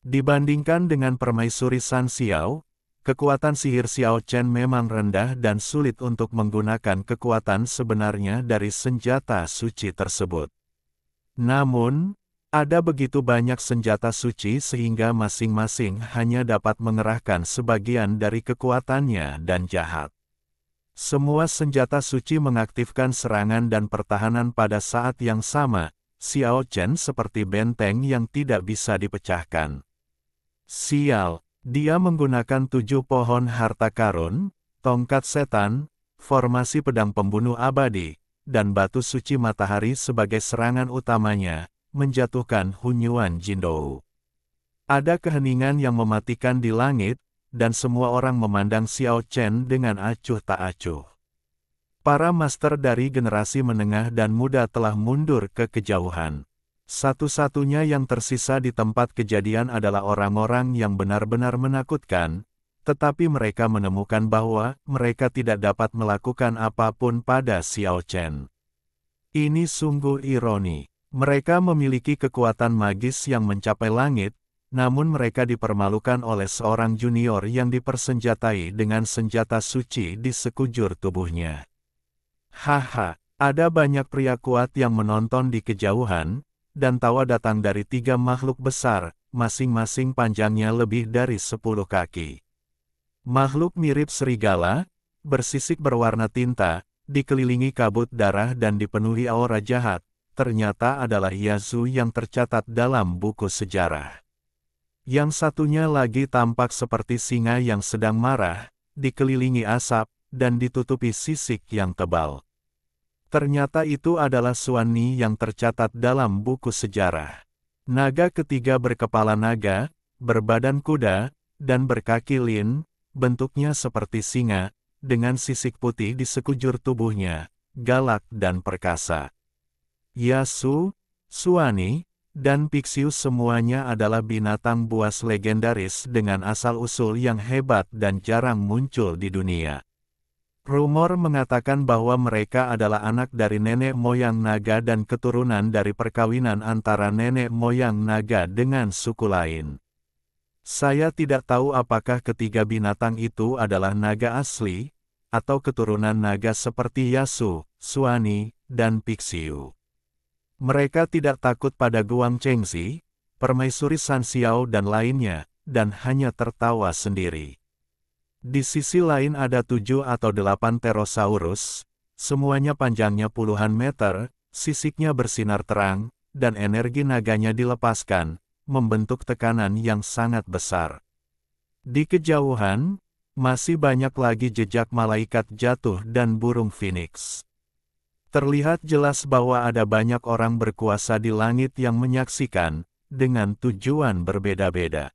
Dibandingkan dengan permaisuri San Xiao, kekuatan sihir Xiao Chen memang rendah dan sulit untuk menggunakan kekuatan sebenarnya dari senjata suci tersebut. Namun, ada begitu banyak senjata suci sehingga masing-masing hanya dapat mengerahkan sebagian dari kekuatannya dan jahat. Semua senjata suci mengaktifkan serangan dan pertahanan pada saat yang sama. Xiao Chen seperti benteng yang tidak bisa dipecahkan. Sial, dia menggunakan 7 pohon harta karun, tongkat setan, formasi pedang pembunuh abadi, dan batu suci matahari sebagai serangan utamanya, menjatuhkan hunyuan Jindou. Ada keheningan yang mematikan di langit, dan semua orang memandang Xiao Chen dengan acuh tak acuh. Para master dari generasi menengah dan muda telah mundur ke kejauhan. Satu-satunya yang tersisa di tempat kejadian adalah orang-orang yang benar-benar menakutkan, tetapi mereka menemukan bahwa mereka tidak dapat melakukan apapun pada Xiao Chen. Ini sungguh ironi. Mereka memiliki kekuatan magis yang mencapai langit, namun mereka dipermalukan oleh seorang junior yang dipersenjatai dengan senjata suci di sekujur tubuhnya. Haha, ada banyak pria kuat yang menonton di kejauhan, dan tawa datang dari 3 makhluk besar, masing-masing panjangnya lebih dari 10 kaki. Makhluk mirip serigala, bersisik berwarna tinta, dikelilingi kabut darah dan dipenuhi aura jahat, ternyata adalah Yasu yang tercatat dalam buku sejarah. Yang satunya lagi tampak seperti singa yang sedang marah, dikelilingi asap, dan ditutupi sisik yang tebal. Ternyata itu adalah Suani yang tercatat dalam buku sejarah. Naga ketiga berkepala naga, berbadan kuda, dan berkaki lin, bentuknya seperti singa, dengan sisik putih di sekujur tubuhnya, galak dan perkasa. Yasu, Suani, dan Pixiu semuanya adalah binatang buas legendaris dengan asal-usul yang hebat dan jarang muncul di dunia. Rumor mengatakan bahwa mereka adalah anak dari nenek moyang naga dan keturunan dari perkawinan antara nenek moyang naga dengan suku lain. Saya tidak tahu apakah ketiga binatang itu adalah naga asli, atau keturunan naga seperti Yasu, Suani, dan Pixiu. Mereka tidak takut pada Guang Chengxi, permaisuri San Xiao dan lainnya, dan hanya tertawa sendiri. Di sisi lain ada 7 atau 8 Pterosaurus, semuanya panjangnya puluhan meter, sisiknya bersinar terang, dan energi naganya dilepaskan, membentuk tekanan yang sangat besar. Di kejauhan, masih banyak lagi jejak malaikat jatuh dan burung phoenix. Terlihat jelas bahwa ada banyak orang berkuasa di langit yang menyaksikan, dengan tujuan berbeda-beda.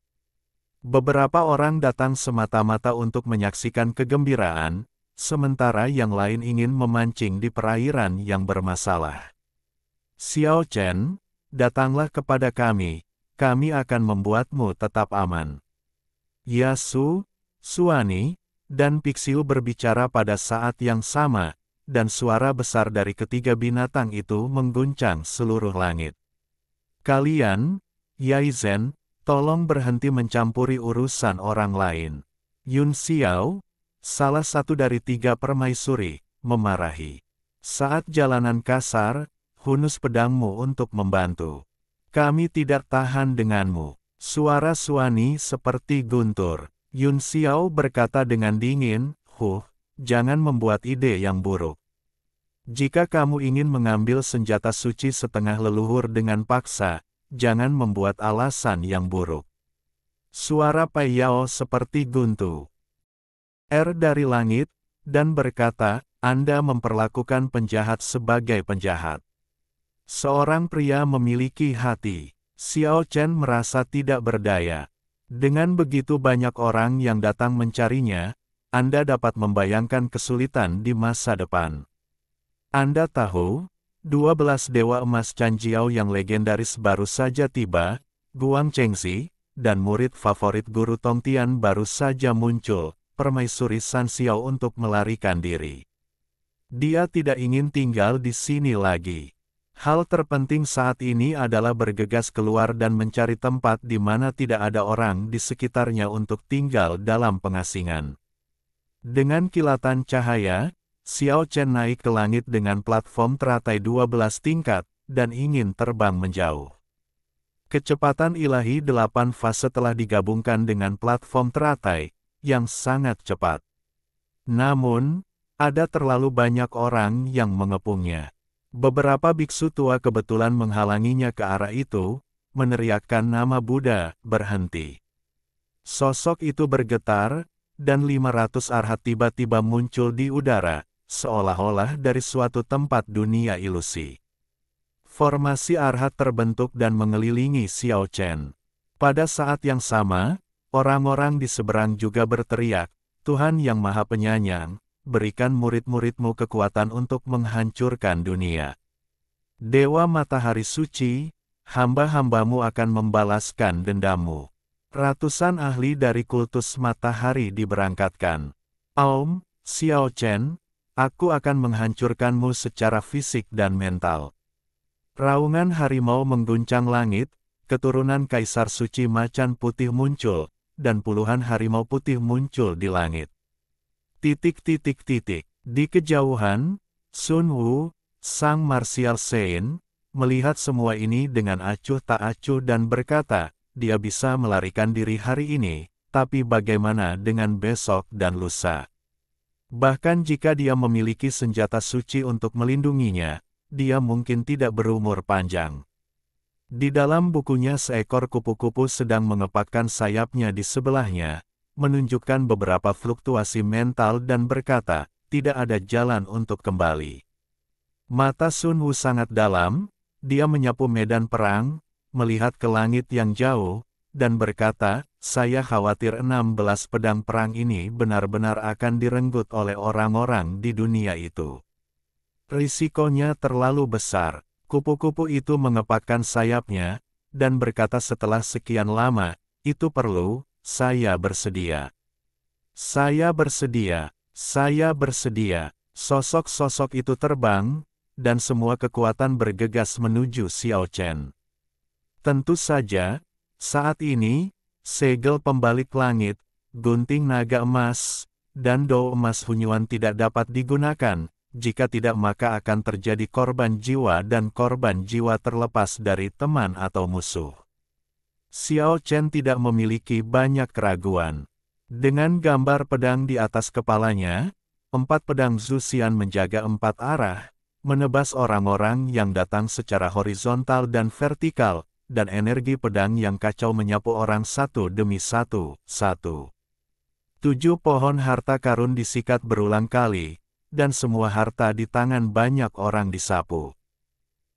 Beberapa orang datang semata-mata untuk menyaksikan kegembiraan, sementara yang lain ingin memancing di perairan yang bermasalah. Xiao Chen, datanglah kepada kami akan membuatmu tetap aman. Yasu, Suani, dan Pixiu berbicara pada saat yang sama, dan suara besar dari ketiga binatang itu mengguncang seluruh langit. Kalian, Yaizen, tolong berhenti mencampuri urusan orang lain. Yun Xiao, salah satu dari 3 permaisuri, memarahi. Saat jalanan kasar, hunus pedangmu untuk membantu. Kami tidak tahan denganmu. Suara Suani seperti guntur. Yun Xiao berkata dengan dingin, jangan membuat ide yang buruk. Jika kamu ingin mengambil senjata suci setengah leluhur dengan paksa, jangan membuat alasan yang buruk. Suara Pai Yao seperti guntu dari langit, dan berkata, Anda memperlakukan penjahat sebagai penjahat. Seorang pria memiliki hati. Xiao Chen merasa tidak berdaya. Dengan begitu banyak orang yang datang mencarinya, Anda dapat membayangkan kesulitan di masa depan. Anda tahu, 12 Dewa Emas Canjiao yang legendaris baru saja tiba, Guang Chengxi, dan murid favorit guru Tongtian baru saja muncul, Permaisuri San Xiao untuk melarikan diri. Dia tidak ingin tinggal di sini lagi. Hal terpenting saat ini adalah bergegas keluar dan mencari tempat di mana tidak ada orang di sekitarnya untuk tinggal dalam pengasingan. Dengan kilatan cahaya, Xiao Chen naik ke langit dengan platform teratai 12 tingkat, dan ingin terbang menjauh. Kecepatan ilahi 8 fase telah digabungkan dengan platform teratai, yang sangat cepat. Namun, ada terlalu banyak orang yang mengepungnya. Beberapa biksu tua kebetulan menghalanginya ke arah itu, meneriakkan nama Buddha, berhenti. Sosok itu bergetar, dan 500 arhat tiba-tiba muncul di udara, seolah-olah dari suatu tempat dunia ilusi. Formasi arhat terbentuk dan mengelilingi Xiao Chen. Pada saat yang sama, orang-orang di seberang juga berteriak, Tuhan yang Maha Penyayang, berikan murid-muridmu kekuatan untuk menghancurkan dunia. Dewa Matahari Suci, hamba-hambamu akan membalaskan dendammu. Ratusan ahli dari kultus matahari diberangkatkan. Aum, Xiao Chen, aku akan menghancurkanmu secara fisik dan mental. Raungan harimau mengguncang langit, keturunan Kaisar Suci Macan Putih muncul, dan puluhan harimau putih muncul di langit. Di kejauhan, Sun Wu, sang martial saint, melihat semua ini dengan acuh tak acuh dan berkata, dia bisa melarikan diri hari ini, tapi bagaimana dengan besok dan lusa? Bahkan jika dia memiliki senjata suci untuk melindunginya, dia mungkin tidak berumur panjang. Di dalam bukunya seekor kupu-kupu sedang mengepakkan sayapnya di sebelahnya, menunjukkan beberapa fluktuasi mental dan berkata, tidak ada jalan untuk kembali. Mata Sun Wu sangat dalam, dia menyapu medan perang, melihat ke langit yang jauh, dan berkata, saya khawatir 16 pedang perang ini benar-benar akan direnggut oleh orang-orang di dunia itu. Risikonya terlalu besar. Kupu-kupu itu mengepakkan sayapnya, dan berkata setelah sekian lama, itu perlu, saya bersedia. Saya bersedia, saya bersedia. Sosok-sosok itu terbang, dan semua kekuatan bergegas menuju Xiao Chen. Tentu saja, saat ini, segel pembalik langit, gunting naga emas, dan dou emas Hunyuan tidak dapat digunakan, jika tidak maka akan terjadi korban jiwa dan korban jiwa terlepas dari teman atau musuh. Xiao Chen tidak memiliki banyak keraguan. Dengan gambar pedang di atas kepalanya, 4 pedang Zuxian menjaga 4 arah, menebas orang-orang yang datang secara horizontal dan vertikal, dan energi pedang yang kacau menyapu orang satu demi satu. 7 pohon harta karun disikat berulang kali, dan semua harta di tangan banyak orang disapu.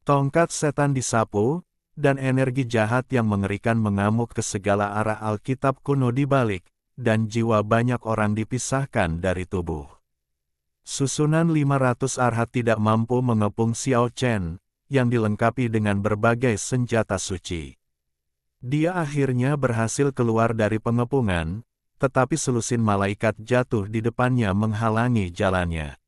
Tongkat setan disapu, dan energi jahat yang mengerikan mengamuk ke segala arah Alkitab kuno dibalik, dan jiwa banyak orang dipisahkan dari tubuh. Susunan 500 arhat tidak mampu mengepung Xiao Chen, yang dilengkapi dengan berbagai senjata suci. Dia akhirnya berhasil keluar dari pengepungan, tetapi selusin malaikat jatuh di depannya menghalangi jalannya.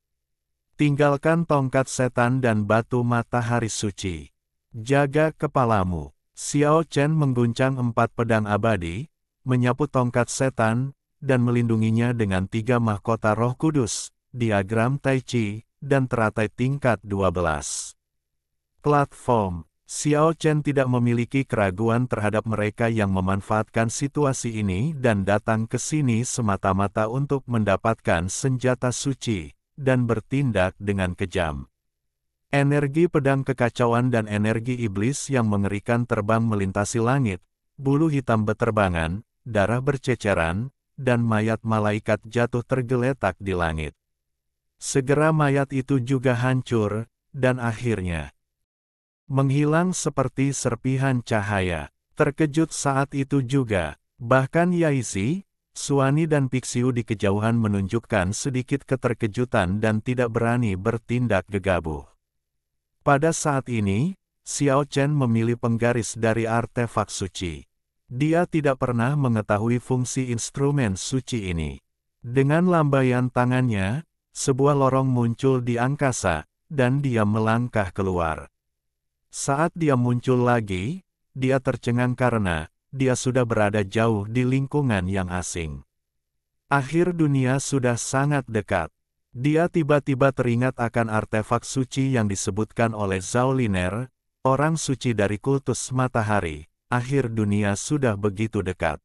Tinggalkan tongkat setan dan batu matahari suci. Jaga kepalamu. Xiao Chen mengguncang 4 pedang abadi, menyapu tongkat setan, dan melindunginya dengan 3 mahkota roh kudus, diagram Tai Chi, dan teratai tingkat 12. Platform. Xiao Chen tidak memiliki keraguan terhadap mereka yang memanfaatkan situasi ini dan datang ke sini semata-mata untuk mendapatkan senjata suci, dan bertindak dengan kejam. Energi pedang kekacauan dan energi iblis yang mengerikan terbang melintasi langit, bulu hitam beterbangan, darah berceceran, dan mayat malaikat jatuh tergeletak di langit. Segera mayat itu juga hancur, dan akhirnya menghilang seperti serpihan cahaya. Terkejut saat itu juga, bahkan Yaisi, Suani dan Pixiu di kejauhan menunjukkan sedikit keterkejutan dan tidak berani bertindak gegabah. Pada saat ini, Xiao Chen memilih penggaris dari artefak suci. Dia tidak pernah mengetahui fungsi instrumen suci ini. Dengan lambaian tangannya, sebuah lorong muncul di angkasa, dan dia melangkah keluar. Saat dia muncul lagi, dia tercengang karena dia sudah berada jauh di lingkungan yang asing. Akhir dunia sudah sangat dekat. Dia tiba-tiba teringat akan artefak suci yang disebutkan oleh Zhao Liner, orang suci dari kultus matahari. Akhir dunia sudah begitu dekat.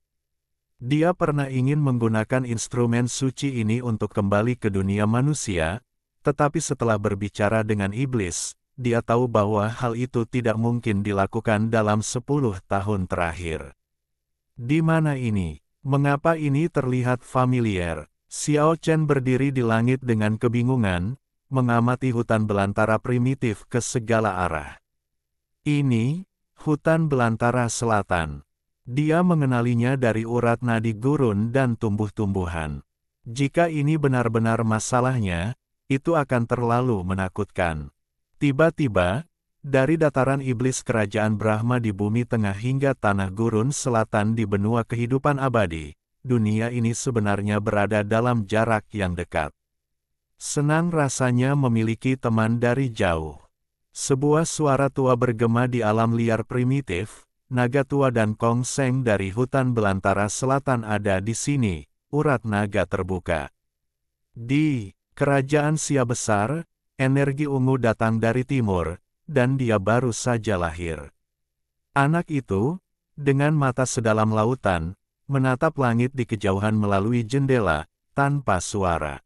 Dia pernah ingin menggunakan instrumen suci ini untuk kembali ke dunia manusia, tetapi setelah berbicara dengan iblis, dia tahu bahwa hal itu tidak mungkin dilakukan dalam 10 tahun terakhir. Di mana ini? Mengapa ini terlihat familiar? Xiao Chen berdiri di langit dengan kebingungan, mengamati hutan belantara primitif ke segala arah. Ini, hutan belantara selatan. Dia mengenalinya dari urat nadi gurun dan tumbuh-tumbuhan. Jika ini benar-benar masalahnya, itu akan terlalu menakutkan. Tiba-tiba, dari dataran iblis kerajaan Brahma di bumi tengah hingga tanah gurun selatan di benua kehidupan abadi, dunia ini sebenarnya berada dalam jarak yang dekat. Senang rasanya memiliki teman dari jauh. Sebuah suara tua bergema di alam liar primitif, naga tua dan Kong Seng dari hutan belantara selatan ada di sini, urat naga terbuka. Di kerajaan Sia besar, energi ungu datang dari timur, dan dia baru saja lahir. Anak itu, dengan mata sedalam lautan, menatap langit di kejauhan melalui jendela, tanpa suara.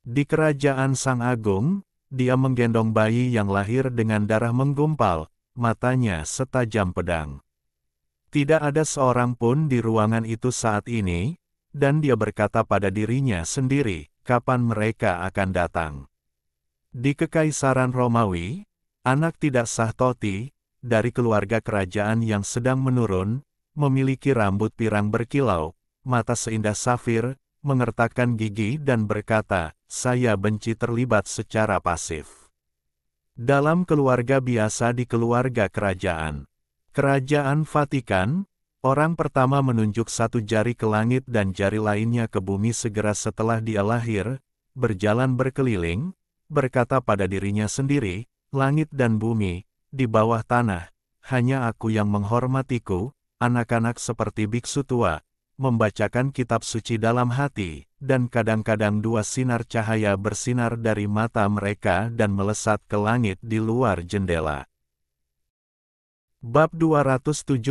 Di kerajaan Sang Agung, dia menggendong bayi yang lahir dengan darah menggumpal, matanya setajam pedang. Tidak ada seorang pun di ruangan itu saat ini, dan dia berkata pada dirinya sendiri, kapan mereka akan datang. Di Kekaisaran Romawi, anak tidak sah Toti, dari keluarga kerajaan yang sedang menurun, memiliki rambut pirang berkilau, mata seindah safir, mengertakkan gigi dan berkata, saya benci terlibat secara pasif. Dalam keluarga biasa di keluarga kerajaan. Kerajaan Vatikan, orang pertama menunjuk satu jari ke langit dan jari lainnya ke bumi segera setelah dia lahir, berjalan berkeliling, berkata pada dirinya sendiri, langit dan bumi, di bawah tanah, hanya aku yang menghormatiku, anak-anak seperti biksu tua, membacakan kitab suci dalam hati, dan kadang-kadang 2 sinar cahaya bersinar dari mata mereka dan melesat ke langit di luar jendela. Bab 276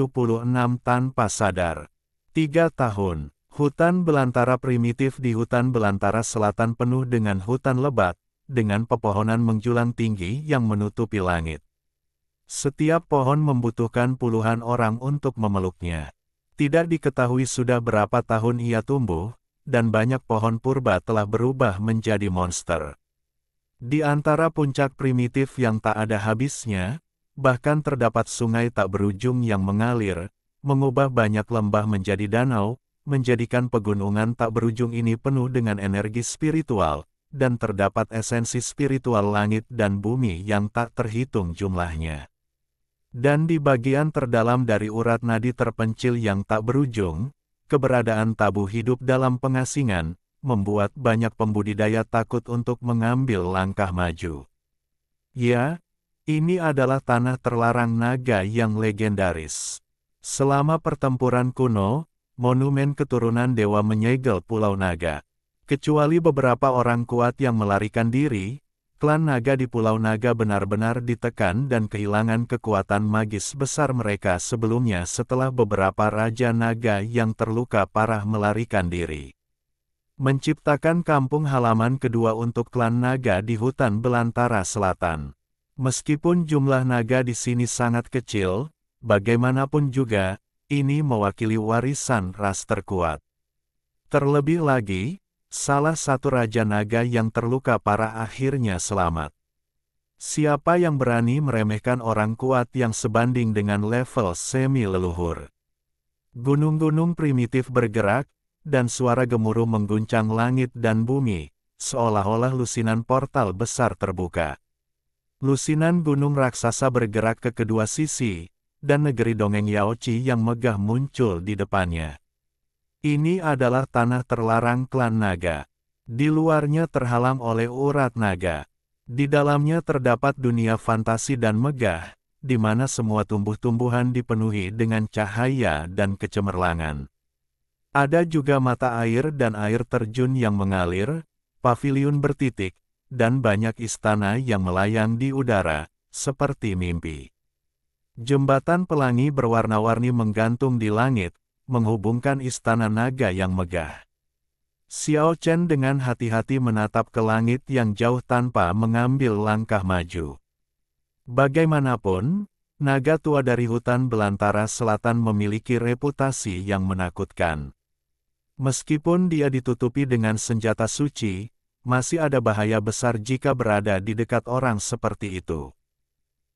Tanpa Sadar. 3 tahun, hutan belantara primitif di hutan belantara selatan penuh dengan hutan lebat, dengan pepohonan menjulang tinggi yang menutupi langit. Setiap pohon membutuhkan puluhan orang untuk memeluknya. Tidak diketahui sudah berapa tahun ia tumbuh, dan banyak pohon purba telah berubah menjadi monster. Di antara puncak primitif yang tak ada habisnya, bahkan terdapat sungai tak berujung yang mengalir, mengubah banyak lembah menjadi danau, menjadikan pegunungan tak berujung ini penuh dengan energi spiritual, dan terdapat esensi spiritual langit dan bumi yang tak terhitung jumlahnya. Dan di bagian terdalam dari urat nadi terpencil yang tak berujung, keberadaan tabu hidup dalam pengasingan, membuat banyak pembudidaya takut untuk mengambil langkah maju. Ya, ini adalah tanah terlarang naga yang legendaris. Selama pertempuran kuno, monumen keturunan dewa menyegel Pulau Naga. Kecuali beberapa orang kuat yang melarikan diri, klan naga di Pulau Naga benar-benar ditekan dan kehilangan kekuatan magis besar mereka sebelumnya setelah beberapa raja naga yang terluka parah melarikan diri. Menciptakan kampung halaman kedua untuk klan naga di hutan belantara selatan. Meskipun jumlah naga di sini sangat kecil, bagaimanapun juga, ini mewakili warisan ras terkuat. Terlebih lagi, salah satu raja naga yang terluka parah akhirnya selamat. Siapa yang berani meremehkan orang kuat yang sebanding dengan level semi-leluhur? Gunung-gunung primitif bergerak, dan suara gemuruh mengguncang langit dan bumi, seolah-olah lusinan portal besar terbuka. Lusinan gunung raksasa bergerak ke kedua sisi, dan negeri dongeng Yaochi yang megah muncul di depannya. Ini adalah tanah terlarang klan naga. Di luarnya terhalang oleh urat naga. Di dalamnya terdapat dunia fantasi dan megah, di mana semua tumbuh-tumbuhan dipenuhi dengan cahaya dan kecemerlangan. Ada juga mata air dan air terjun yang mengalir, paviliun bertitik, dan banyak istana yang melayang di udara, seperti mimpi. Jembatan pelangi berwarna-warni menggantung di langit, menghubungkan istana naga yang megah. Xiao Chen dengan hati-hati menatap ke langit yang jauh tanpa mengambil langkah maju. Bagaimanapun, naga tua dari hutan belantara selatan memiliki reputasi yang menakutkan. Meskipun dia ditutupi dengan senjata suci, masih ada bahaya besar jika berada di dekat orang seperti itu.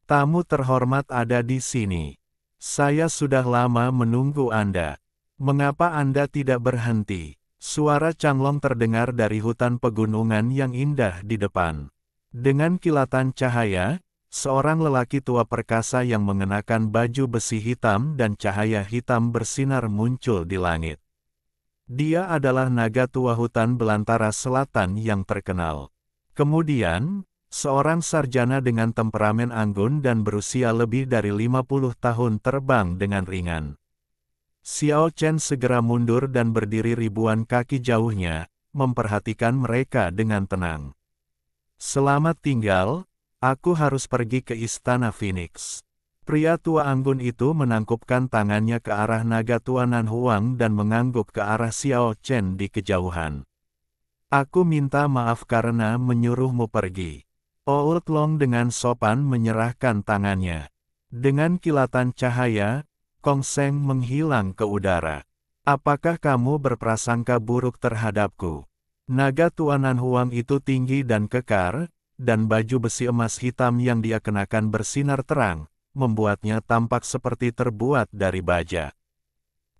Tamu terhormat ada di sini. Saya sudah lama menunggu Anda. Mengapa Anda tidak berhenti? Suara Changlong terdengar dari hutan pegunungan yang indah di depan. Dengan kilatan cahaya, seorang lelaki tua perkasa yang mengenakan baju besi hitam dan cahaya hitam bersinar muncul di langit. Dia adalah naga tua hutan belantara selatan yang terkenal. Kemudian, seorang sarjana dengan temperamen anggun dan berusia lebih dari 50 tahun terbang dengan ringan. Xiao Chen segera mundur dan berdiri ribuan kaki jauhnya, memperhatikan mereka dengan tenang. Selamat tinggal, aku harus pergi ke Istana Phoenix. Pria tua anggun itu menangkupkan tangannya ke arah naga tua Nan Huang dan mengangguk ke arah Xiao Chen di kejauhan. Aku minta maaf karena menyuruhmu pergi. Old Long dengan sopan menyerahkan tangannya. Dengan kilatan cahaya, Kong Seng menghilang ke udara. Apakah kamu berprasangka buruk terhadapku? Naga tua Nan Huang itu tinggi dan kekar, dan baju besi emas hitam yang dia kenakan bersinar terang, membuatnya tampak seperti terbuat dari baja.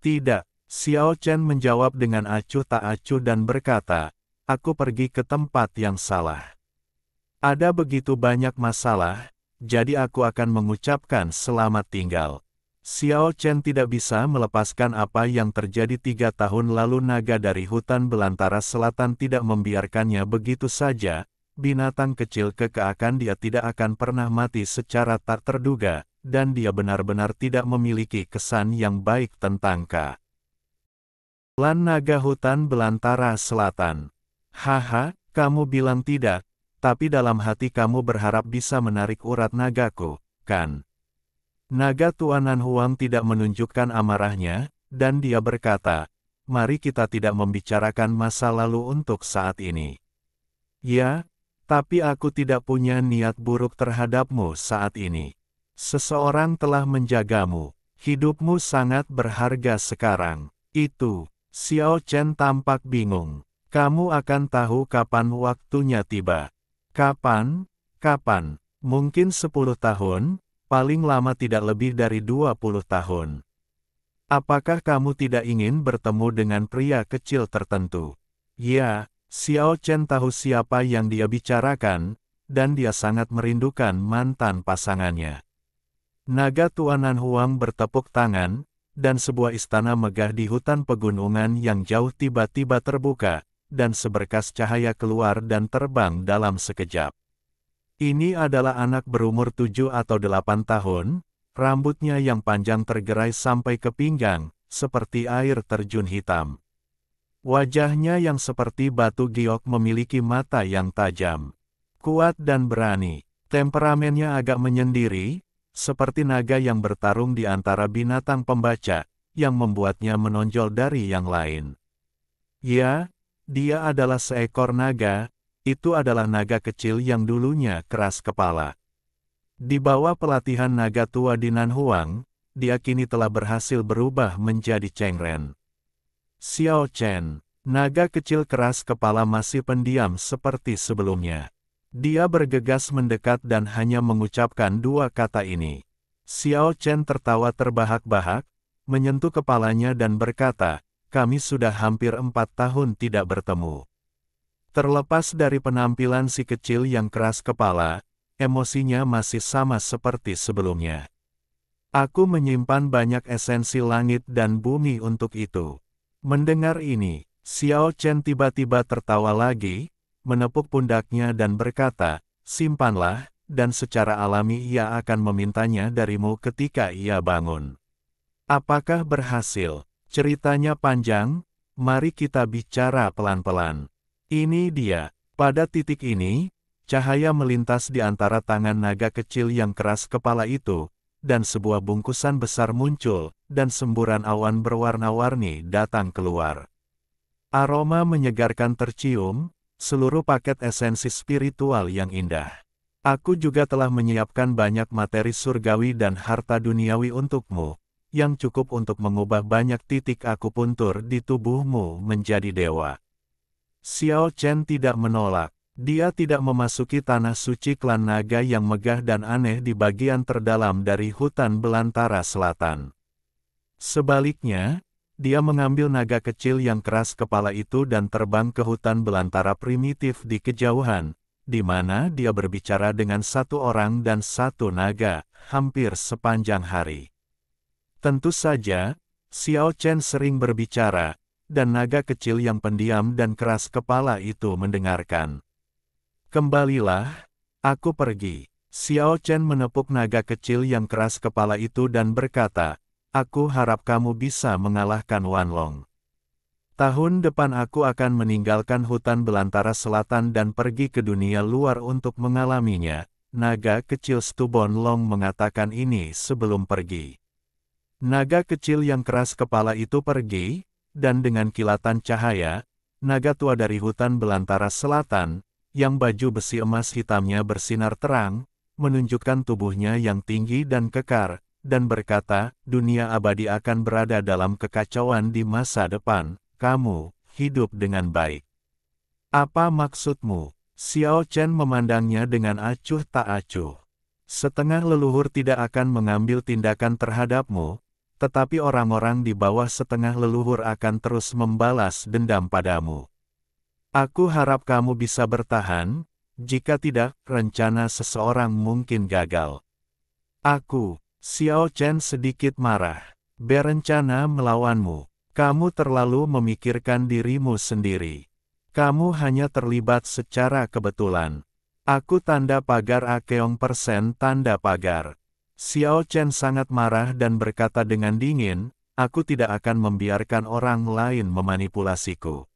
Tidak, Xiao Chen menjawab dengan acuh tak acuh dan berkata, aku pergi ke tempat yang salah. Ada begitu banyak masalah, jadi aku akan mengucapkan selamat tinggal. Xiao Chen tidak bisa melepaskan apa yang terjadi 3 tahun lalu. Naga dari hutan belantara selatan tidak membiarkannya begitu saja, binatang kecil kekeakan dia tidak akan pernah mati secara tak terduga, dan dia benar-benar tidak memiliki kesan yang baik tentang klan naga hutan belantara selatan. Haha, kamu bilang tidak. Tapi dalam hati kamu berharap bisa menarik urat nagaku, kan? Naga tua Nan Huang tidak menunjukkan amarahnya, dan dia berkata, mari kita tidak membicarakan masa lalu untuk saat ini. Ya, tapi aku tidak punya niat buruk terhadapmu saat ini. Seseorang telah menjagamu. Hidupmu sangat berharga sekarang. Itu, Xiao Chen tampak bingung. Kamu akan tahu kapan waktunya tiba. Kapan? Kapan? Mungkin 10 tahun, paling lama tidak lebih dari 20 tahun. Apakah kamu tidak ingin bertemu dengan pria kecil tertentu? Ya, Xiao Chen tahu siapa yang dia bicarakan, dan dia sangat merindukan mantan pasangannya. Naga tua Nan Huang bertepuk tangan, dan sebuah istana megah di hutan pegunungan yang jauh tiba-tiba terbuka, dan seberkas cahaya keluar dan terbang dalam sekejap. Ini adalah anak berumur 7 atau 8 tahun, rambutnya yang panjang tergerai sampai ke pinggang, seperti air terjun hitam. Wajahnya yang seperti batu giok memiliki mata yang tajam. Kuat dan berani, temperamennya agak menyendiri, seperti naga yang bertarung di antara binatang pembaca, yang membuatnya menonjol dari yang lain. Ya, dia adalah seekor naga, itu adalah naga kecil yang dulunya keras kepala. Di bawah pelatihan naga tua di Nan Huang, dia kini telah berhasil berubah menjadi cengren. Xiao Chen, naga kecil keras kepala masih pendiam seperti sebelumnya. Dia bergegas mendekat dan hanya mengucapkan 2 kata ini. Xiao Chen tertawa terbahak-bahak, menyentuh kepalanya dan berkata, kami sudah hampir 4 tahun tidak bertemu. Terlepas dari penampilan si kecil yang keras kepala, emosinya masih sama seperti sebelumnya. Aku menyimpan banyak esensi langit dan bumi untuk itu. Mendengar ini, Xiao Chen tiba-tiba tertawa lagi, menepuk pundaknya dan berkata, simpanlah, dan secara alami ia akan memintanya darimu ketika ia bangun. Apakah berhasil? Ceritanya panjang, mari kita bicara pelan-pelan. Ini dia. Pada titik ini, cahaya melintas di antara tangan naga kecil yang keras kepala itu, dan sebuah bungkusan besar muncul, dan semburan awan berwarna-warni datang keluar. Aroma menyegarkan tercium, seluruh paket esensi spiritual yang indah. Aku juga telah menyiapkan banyak materi surgawi dan harta duniawi untukmu, yang cukup untuk mengubah banyak titik akupuntur di tubuhmu menjadi dewa. Xiao Chen tidak menolak. Dia tidak memasuki tanah suci klan naga yang megah dan aneh di bagian terdalam dari hutan belantara selatan. Sebaliknya, dia mengambil naga kecil yang keras kepala itu dan terbang ke hutan belantara primitif di kejauhan, di mana dia berbicara dengan 1 orang dan 1 naga, hampir sepanjang hari. Tentu saja, Xiao Chen sering berbicara, dan naga kecil yang pendiam dan keras kepala itu mendengarkan. Kembalilah, aku pergi. Xiao Chen menepuk naga kecil yang keras kepala itu dan berkata, aku harap kamu bisa mengalahkan Wan Long. Tahun depan aku akan meninggalkan hutan belantara selatan dan pergi ke dunia luar untuk mengalaminya. Naga kecil Stubon Long mengatakan ini sebelum pergi. Naga kecil yang keras kepala itu pergi, dan dengan kilatan cahaya, naga tua dari hutan belantara selatan, yang baju besi emas hitamnya bersinar terang, menunjukkan tubuhnya yang tinggi dan kekar, dan berkata, dunia abadi akan berada dalam kekacauan di masa depan, kamu hidup dengan baik. Apa maksudmu? Xiao Chen memandangnya dengan acuh tak acuh. Setengah leluhur tidak akan mengambil tindakan terhadapmu, tetapi orang-orang di bawah setengah leluhur akan terus membalas dendam padamu. Aku harap kamu bisa bertahan, jika tidak, rencana seseorang mungkin gagal. Aku, Xiao Chen sedikit marah, berencana melawanmu. Kamu terlalu memikirkan dirimu sendiri. Kamu hanya terlibat secara kebetulan. Aku tanda pagar Akeong % tanda pagar. Xiao Chen sangat marah dan berkata dengan dingin, aku tidak akan membiarkan orang lain memanipulasiku.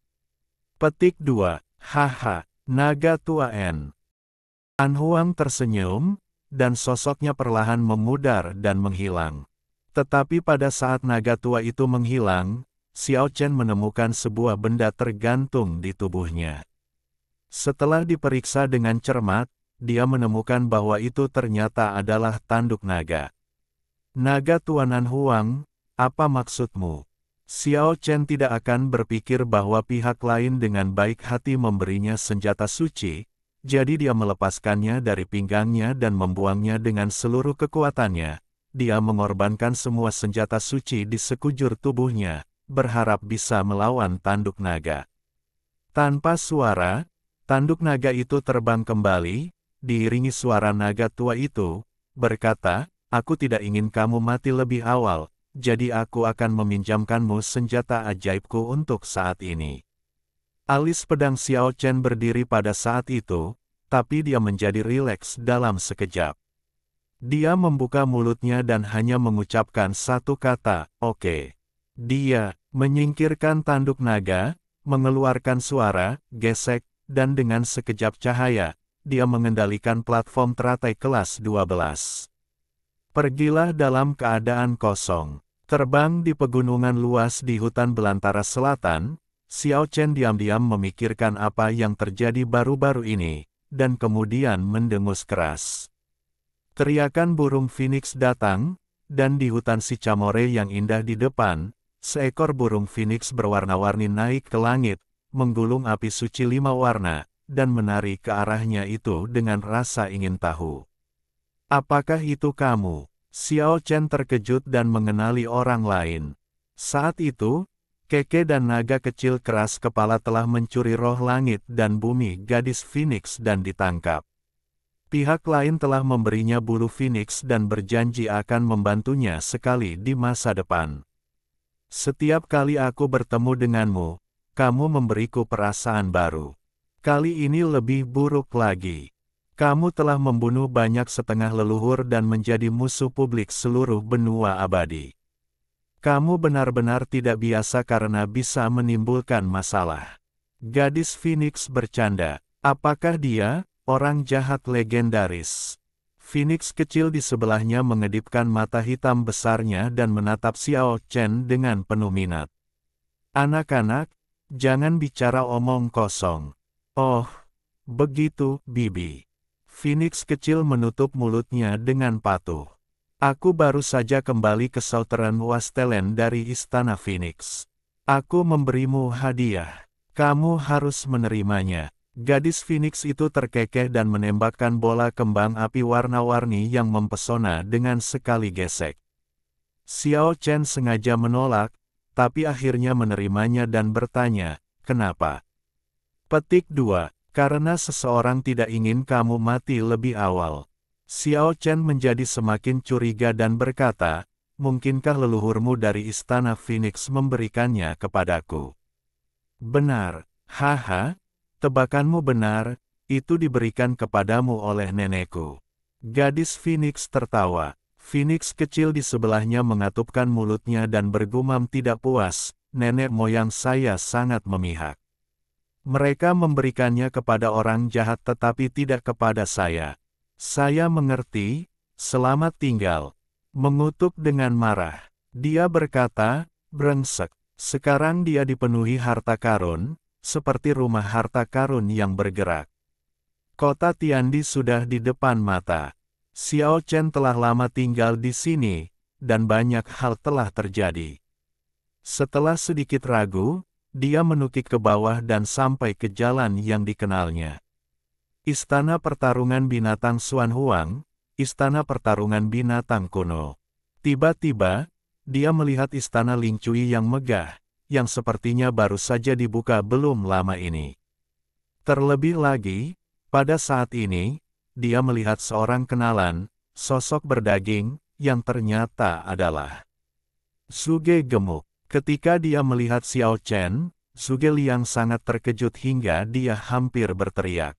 Petik 2. Haha, naga tua N. An Huang tersenyum, dan sosoknya perlahan memudar dan menghilang. Tetapi pada saat naga tua itu menghilang, Xiao Chen menemukan sebuah benda tergantung di tubuhnya. Setelah diperiksa dengan cermat, dia menemukan bahwa itu ternyata adalah tanduk naga. Naga Tuanan Huang, apa maksudmu? Xiao Chen tidak akan berpikir bahwa pihak lain dengan baik hati memberinya senjata suci, jadi dia melepaskannya dari pinggangnya dan membuangnya dengan seluruh kekuatannya. Dia mengorbankan semua senjata suci di sekujur tubuhnya, berharap bisa melawan tanduk naga. Tanpa suara, tanduk naga itu terbang kembali, diiringi suara naga tua itu, berkata, "Aku tidak ingin kamu mati lebih awal, jadi aku akan meminjamkanmu senjata ajaibku untuk saat ini." Alis pedang Xiao Chen berdiri pada saat itu, tapi dia menjadi rileks dalam sekejap. Dia membuka mulutnya dan hanya mengucapkan satu kata, "Oke." Dia menyingkirkan tanduk naga, mengeluarkan suara, gesek, dan dengan sekejap cahaya, dia mengendalikan platform teratai kelas 12. Pergilah dalam keadaan kosong. Terbang di pegunungan luas di hutan belantara selatan, Xiao Chen diam-diam memikirkan apa yang terjadi baru-baru ini, dan kemudian mendengus keras. Teriakan burung phoenix datang, dan di hutan Sicamore yang indah di depan, seekor burung phoenix berwarna-warni naik ke langit, menggulung api suci 5 warna, dan menari ke arahnya itu dengan rasa ingin tahu. "Apakah itu kamu?" Xiao Chen terkejut dan mengenali orang lain. Saat itu, Keke dan naga kecil keras kepala telah mencuri roh langit dan bumi gadis Phoenix dan ditangkap. Pihak lain telah memberinya bulu Phoenix dan berjanji akan membantunya sekali di masa depan. "Setiap kali aku bertemu denganmu, kamu memberiku perasaan baru. Kali ini lebih buruk lagi. Kamu telah membunuh banyak setengah leluhur dan menjadi musuh publik seluruh benua abadi. Kamu benar-benar tidak biasa karena bisa menimbulkan masalah." Gadis Phoenix bercanda. "Apakah dia orang jahat legendaris?" Phoenix kecil di sebelahnya mengedipkan mata hitam besarnya dan menatap Xiao Chen dengan penuh minat. "Anak-anak, jangan bicara omong kosong." "Oh, begitu, Bibi." Phoenix kecil menutup mulutnya dengan patuh. "Aku baru saja kembali ke Southern Wastelen dari Istana Phoenix. Aku memberimu hadiah. Kamu harus menerimanya." Gadis Phoenix itu terkekeh dan menembakkan bola kembang api warna-warni yang mempesona dengan sekali gesek. Xiao Chen sengaja menolak, tapi akhirnya menerimanya dan bertanya, "Kenapa?" Petik 2. Karena seseorang tidak ingin kamu mati lebih awal. Xiao Chen menjadi semakin curiga dan berkata, "Mungkinkah leluhurmu dari Istana Phoenix memberikannya kepadaku?" "Benar, haha, tebakanmu benar, itu diberikan kepadamu oleh nenekku." Gadis Phoenix tertawa. Phoenix kecil di sebelahnya mengatupkan mulutnya dan bergumam tidak puas, "Nenek moyang saya sangat memihak. Mereka memberikannya kepada orang jahat tetapi tidak kepada saya. Saya mengerti, selamat tinggal." Mengutuk dengan marah. Dia berkata, "Brengsek." Sekarang dia dipenuhi harta karun, seperti rumah harta karun yang bergerak. Kota Tiandi sudah di depan mata. Xiao Chen telah lama tinggal di sini, dan banyak hal telah terjadi. Setelah sedikit ragu, dia menukik ke bawah dan sampai ke jalan yang dikenalnya. Istana Pertarungan Binatang Xuan Huang, Istana Pertarungan Binatang Kuno. Tiba-tiba, dia melihat Istana Ling Cui yang megah, yang sepertinya baru saja dibuka belum lama ini. Terlebih lagi, pada saat ini, dia melihat seorang kenalan, sosok berdaging, yang ternyata adalah Zhuge Gemuk. Ketika dia melihat Xiao Chen, Zhuge Liang sangat terkejut hingga dia hampir berteriak.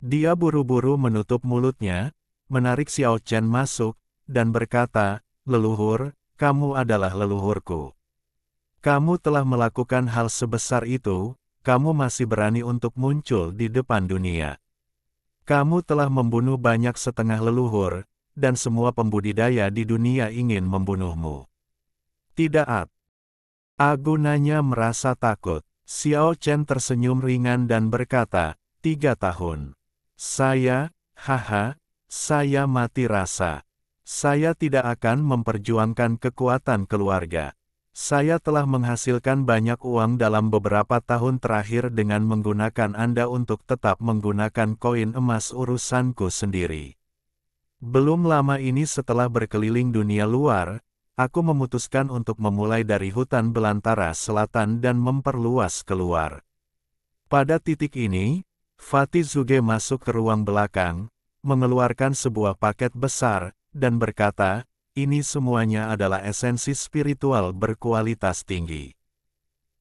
Dia buru-buru menutup mulutnya, menarik Xiao Chen masuk, dan berkata, "Leluhur, kamu adalah leluhurku. Kamu telah melakukan hal sebesar itu, kamu masih berani untuk muncul di depan dunia. Kamu telah membunuh banyak setengah leluhur, dan semua pembudidaya di dunia ingin membunuhmu." "Tidak, Agunanya merasa takut. Xiao Chen tersenyum ringan dan berkata, 3 tahun. Saya Haha, saya mati rasa. Saya tidak akan memperjuangkan kekuatan keluarga. Saya telah menghasilkan banyak uang dalam beberapa tahun terakhir dengan menggunakan Anda untuk tetap menggunakan koin emas urusanku sendiri. Belum lama ini setelah berkeliling dunia luar, aku memutuskan untuk memulai dari hutan belantara selatan dan memperluas keluar. Pada titik ini, Fatih Zuge masuk ke ruang belakang, mengeluarkan sebuah paket besar, dan berkata, ini semuanya adalah esensi spiritual berkualitas tinggi.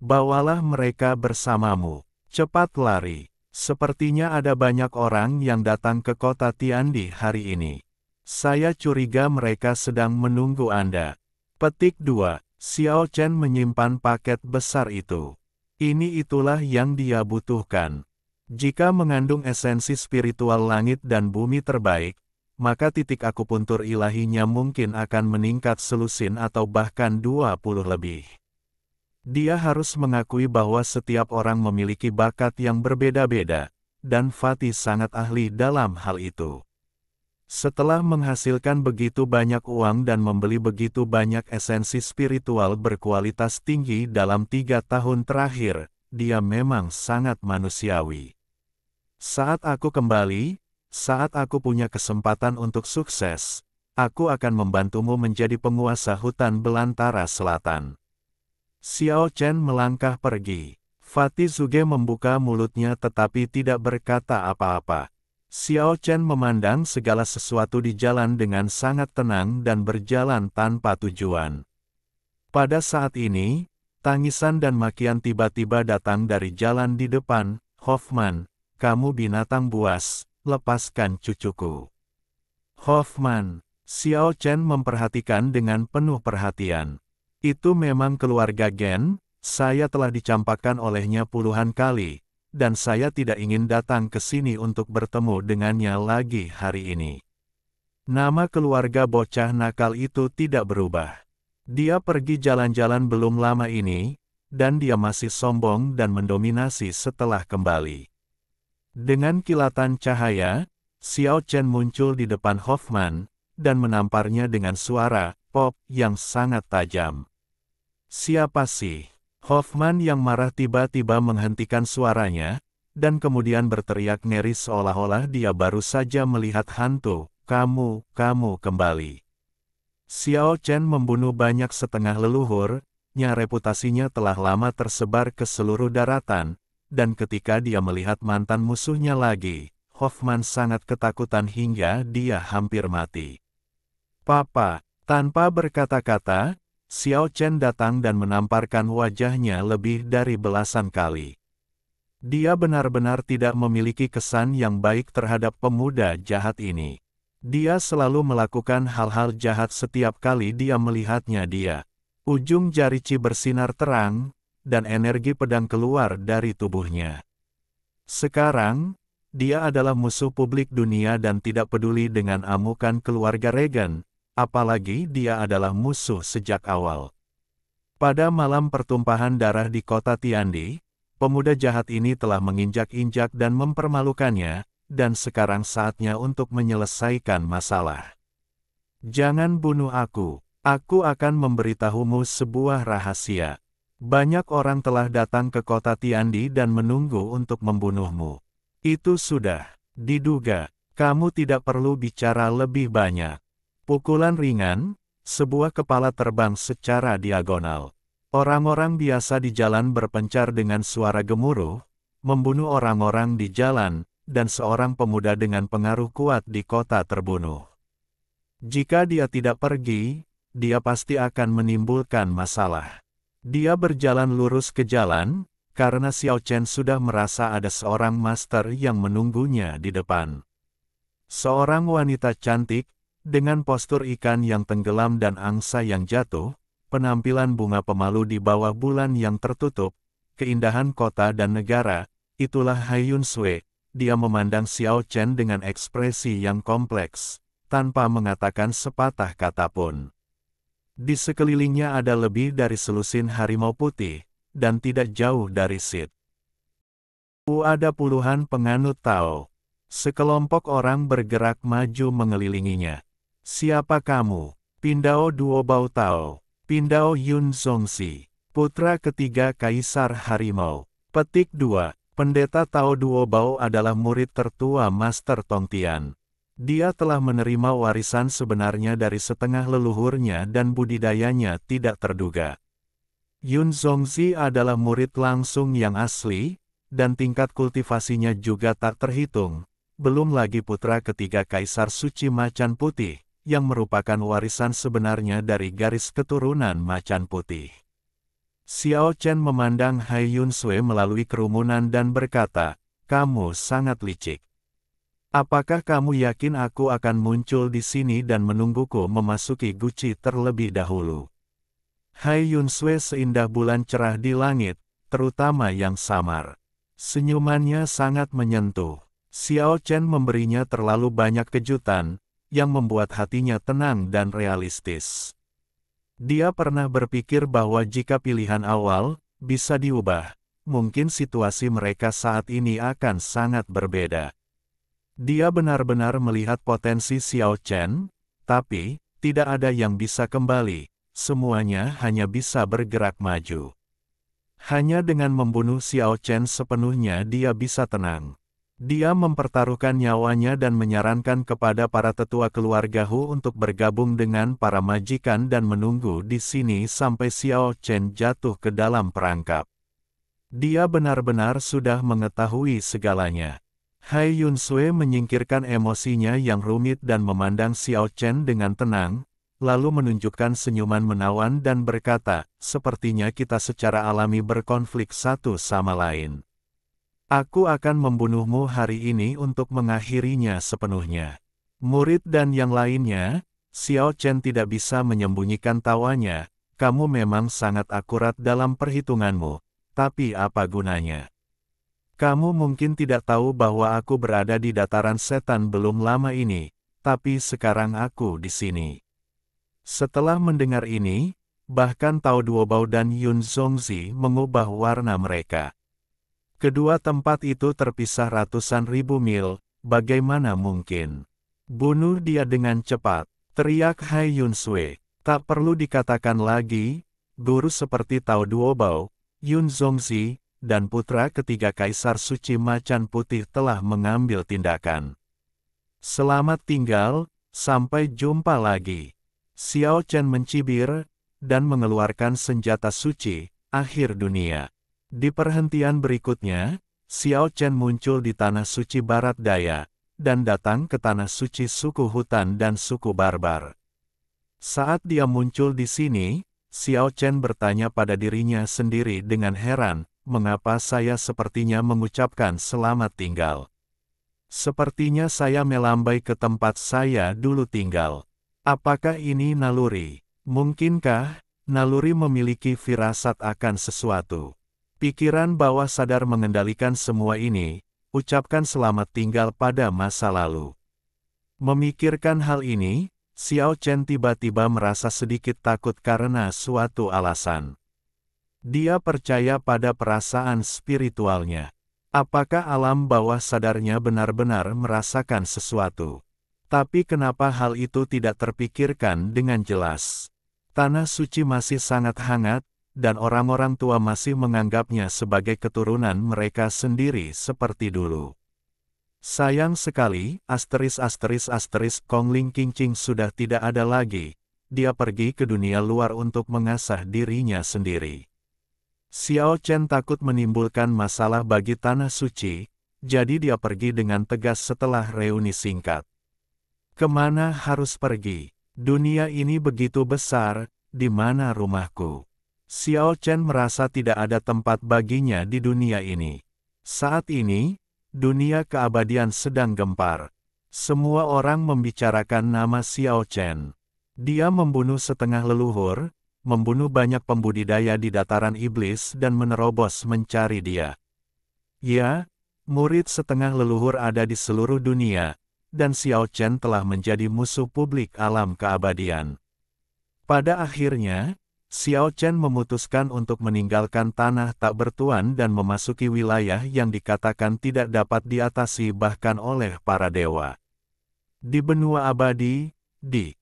Bawalah mereka bersamamu. Cepat lari. Sepertinya ada banyak orang yang datang ke kota Tiandi hari ini. Saya curiga mereka sedang menunggu Anda. Petik 2. Xiao Chen menyimpan paket besar itu. Ini itulah yang dia butuhkan. Jika mengandung esensi spiritual langit dan bumi terbaik, maka titik akupuntur ilahinya mungkin akan meningkat selusin atau bahkan 20 lebih. Dia harus mengakui bahwa setiap orang memiliki bakat yang berbeda-beda, dan Fatih sangat ahli dalam hal itu. Setelah menghasilkan begitu banyak uang dan membeli begitu banyak esensi spiritual berkualitas tinggi dalam 3 tahun terakhir, dia memang sangat manusiawi. Saat aku kembali, saat aku punya kesempatan untuk sukses, aku akan membantumu menjadi penguasa hutan belantara selatan. Xiao Chen melangkah pergi. Fatih Zuge membuka mulutnya tetapi tidak berkata apa-apa. Xiao Chen memandang segala sesuatu di jalan dengan sangat tenang dan berjalan tanpa tujuan. Pada saat ini, tangisan dan makian tiba-tiba datang dari jalan di depan. Hoffman, kamu binatang buas. Lepaskan cucuku. Hoffman, Xiao Chen memperhatikan dengan penuh perhatian. Itu memang keluarga Gen, saya telah dicampakkan olehnya puluhan kali, dan saya tidak ingin datang ke sini untuk bertemu dengannya lagi hari ini. Nama keluarga bocah nakal itu tidak berubah. Dia pergi jalan-jalan belum lama ini, dan dia masih sombong dan mendominasi setelah kembali. Dengan kilatan cahaya, Xiao Chen muncul di depan Hoffman, dan menamparnya dengan suara pop yang sangat tajam. Siapa sih? Hoffman yang marah tiba-tiba menghentikan suaranya, dan kemudian berteriak nyaris seolah-olah dia baru saja melihat hantu. Kamu kembali. Xiao Chen membunuh banyak setengah leluhurnya, reputasinya telah lama tersebar ke seluruh daratan. Dan ketika dia melihat mantan musuhnya lagi, Hoffman sangat ketakutan hingga dia hampir mati. Papa, tanpa berkata-kata, Xiao Chen datang dan menamparkan wajahnya lebih dari belasan kali. Dia benar-benar tidak memiliki kesan yang baik terhadap pemuda jahat ini. Dia selalu melakukan hal-hal jahat setiap kali dia melihatnya dia. Ujung jari Qi bersinar terang, dan energi pedang keluar dari tubuhnya. Sekarang, dia adalah musuh publik dunia dan tidak peduli dengan amukan keluarga Regan, apalagi dia adalah musuh sejak awal. Pada malam pertumpahan darah di kota Tiandi, pemuda jahat ini telah menginjak-injak dan mempermalukannya, dan sekarang saatnya untuk menyelesaikan masalah. Jangan bunuh aku akan memberitahumu sebuah rahasia. Banyak orang telah datang ke kota Tiandi dan menunggu untuk membunuhmu. Itu sudah diduga. Kamu tidak perlu bicara lebih banyak. Pukulan ringan, sebuah kepala terbang secara diagonal. Orang-orang biasa di jalan berpencar dengan suara gemuruh, membunuh orang-orang di jalan, dan seorang pemuda dengan pengaruh kuat di kota terbunuh. Jika dia tidak pergi, dia pasti akan menimbulkan masalah. Dia berjalan lurus ke jalan, karena Xiao Chen sudah merasa ada seorang master yang menunggunya di depan. Seorang wanita cantik, dengan postur ikan yang tenggelam dan angsa yang jatuh, penampilan bunga pemalu di bawah bulan yang tertutup, keindahan kota dan negara, itulah Haiyun Sui. Dia memandang Xiao Chen dengan ekspresi yang kompleks, tanpa mengatakan sepatah kata pun. Di sekelilingnya ada lebih dari selusin harimau putih, dan tidak jauh dari Sid. Ada puluhan penganut Tao. Sekelompok orang bergerak maju mengelilinginya. Siapa kamu? Pindao Duo Bao Tao. Pindao Yun Zongzi. Putra ketiga Kaisar Harimau. Petik 2. Pendeta Tao Duo Bao adalah murid tertua Master Tongtian. Dia telah menerima warisan sebenarnya dari setengah leluhurnya dan budidayanya tidak terduga. Yun Zongzi adalah murid langsung yang asli, dan tingkat kultivasinya juga tak terhitung. Belum lagi putra ketiga Kaisar Suci Macan Putih, yang merupakan warisan sebenarnya dari garis keturunan Macan Putih. Xiao Chen memandang Hai Yun Sui melalui kerumunan dan berkata, "Kamu sangat licik. Apakah kamu yakin aku akan muncul di sini dan menungguku memasuki guci terlebih dahulu?" Hai Yun Sui seindah bulan cerah di langit, terutama yang samar. Senyumannya sangat menyentuh. Xiao Chen memberinya terlalu banyak kejutan, yang membuat hatinya tenang dan realistis. Dia pernah berpikir bahwa jika pilihan awal bisa diubah, mungkin situasi mereka saat ini akan sangat berbeda. Dia benar-benar melihat potensi Xiao Chen, tapi tidak ada yang bisa kembali, semuanya hanya bisa bergerak maju. Hanya dengan membunuh Xiao Chen sepenuhnya dia bisa tenang. Dia mempertaruhkan nyawanya dan menyarankan kepada para tetua keluarga Hu untuk bergabung dengan para majikan dan menunggu di sini sampai Xiao Chen jatuh ke dalam perangkap. Dia benar-benar sudah mengetahui segalanya. Hai Yun Sui menyingkirkan emosinya yang rumit dan memandang Xiao Chen dengan tenang, lalu menunjukkan senyuman menawan dan berkata, "Sepertinya kita secara alami berkonflik satu sama lain. Aku akan membunuhmu hari ini untuk mengakhirinya sepenuhnya." Murid dan yang lainnya, Xiao Chen tidak bisa menyembunyikan tawanya, "Kamu memang sangat akurat dalam perhitunganmu, tapi apa gunanya? Kamu mungkin tidak tahu bahwa aku berada di dataran setan belum lama ini, tapi sekarang aku di sini." Setelah mendengar ini, bahkan Tao Duobao dan Yun Zongzi mengubah warna mereka. Kedua tempat itu terpisah ratusan ribu mil, bagaimana mungkin? "Bunuh dia dengan cepat," teriak Hai Yun Sui. Tak perlu dikatakan lagi, guru seperti Tao Duobao, Yun Zongzi, dan putra ketiga Kaisar Suci Macan Putih telah mengambil tindakan. "Selamat tinggal, sampai jumpa lagi." Xiao Chen mencibir, dan mengeluarkan senjata suci, akhir dunia. Di perhentian berikutnya, Xiao Chen muncul di tanah suci barat daya, dan datang ke tanah suci suku hutan dan suku barbar. Saat dia muncul di sini, Xiao Chen bertanya pada dirinya sendiri dengan heran, "Mengapa saya sepertinya mengucapkan selamat tinggal? Sepertinya saya melambai ke tempat saya dulu tinggal. Apakah ini naluri? Mungkinkah naluri memiliki firasat akan sesuatu?" Pikiran bawah sadar mengendalikan semua ini, ucapkan selamat tinggal pada masa lalu. Memikirkan hal ini, Xiao Chen tiba-tiba merasa sedikit takut karena suatu alasan. Dia percaya pada perasaan spiritualnya. Apakah alam bawah sadarnya benar-benar merasakan sesuatu? Tapi kenapa hal itu tidak terpikirkan dengan jelas? Tanah suci masih sangat hangat, dan orang-orang tua masih menganggapnya sebagai keturunan mereka sendiri seperti dulu. Sayang sekali, Kong Ling Qingqing sudah tidak ada lagi. Dia pergi ke dunia luar untuk mengasah dirinya sendiri. Xiao Chen takut menimbulkan masalah bagi tanah suci, jadi dia pergi dengan tegas setelah reuni singkat. Kemana harus pergi? Dunia ini begitu besar, di mana rumahku? Xiao Chen merasa tidak ada tempat baginya di dunia ini. Saat ini, dunia keabadian sedang gempar. Semua orang membicarakan nama Xiao Chen. Dia membunuh setengah leluhur, membunuh banyak pembudidaya di dataran iblis dan menerobos mencari dia. Ya, murid setengah leluhur ada di seluruh dunia, dan Xiao Chen telah menjadi musuh publik alam keabadian. Pada akhirnya, Xiao Chen memutuskan untuk meninggalkan tanah tak bertuan dan memasuki wilayah yang dikatakan tidak dapat diatasi bahkan oleh para dewa. Di benua abadi, di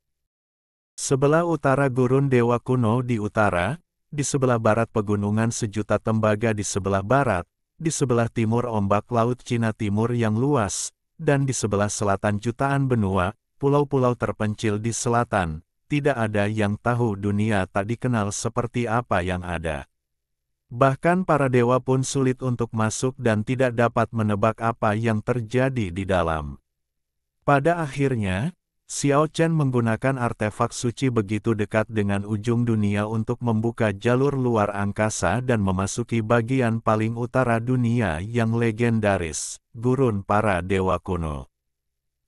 sebelah utara gurun dewa kuno di utara, di sebelah barat pegunungan sejuta tembaga di sebelah barat, di sebelah timur ombak laut Cina Timur yang luas, dan di sebelah selatan jutaan benua, pulau-pulau terpencil di selatan. Tidak ada yang tahu dunia tak dikenal seperti apa yang ada. Bahkan para dewa pun sulit untuk masuk dan tidak dapat menebak apa yang terjadi di dalam. Pada akhirnya, Xiao Chen menggunakan artefak suci begitu dekat dengan ujung dunia untuk membuka jalur luar angkasa dan memasuki bagian paling utara dunia yang legendaris, gurun para dewa kuno.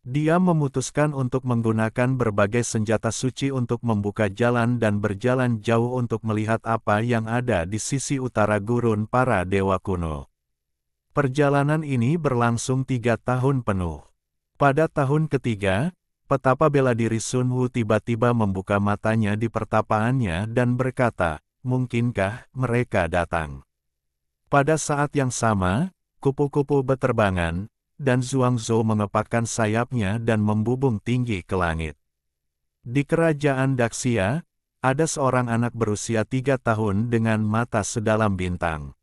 Dia memutuskan untuk menggunakan berbagai senjata suci untuk membuka jalan dan berjalan jauh untuk melihat apa yang ada di sisi utara gurun para dewa kuno. Perjalanan ini berlangsung 3 tahun penuh. Pada tahun ketiga, petapa bela diri Sun Wu tiba-tiba membuka matanya di pertapaannya dan berkata, "Mungkinkah mereka datang?" Pada saat yang sama, kupu-kupu beterbangan, dan Zhuangzhou mengepakkan sayapnya dan membubung tinggi ke langit. Di kerajaan Daxia, ada seorang anak berusia 3 tahun dengan mata sedalam bintang.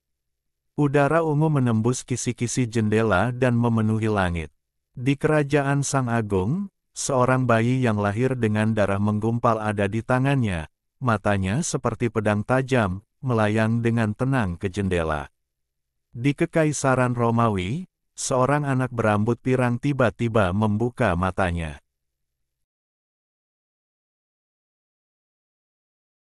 Udara ungu menembus kisi-kisi jendela dan memenuhi langit. Di kerajaan Sang Agung, seorang bayi yang lahir dengan darah menggumpal ada di tangannya, matanya seperti pedang tajam, melayang dengan tenang ke jendela. Di Kekaisaran Romawi, seorang anak berambut pirang tiba-tiba membuka matanya.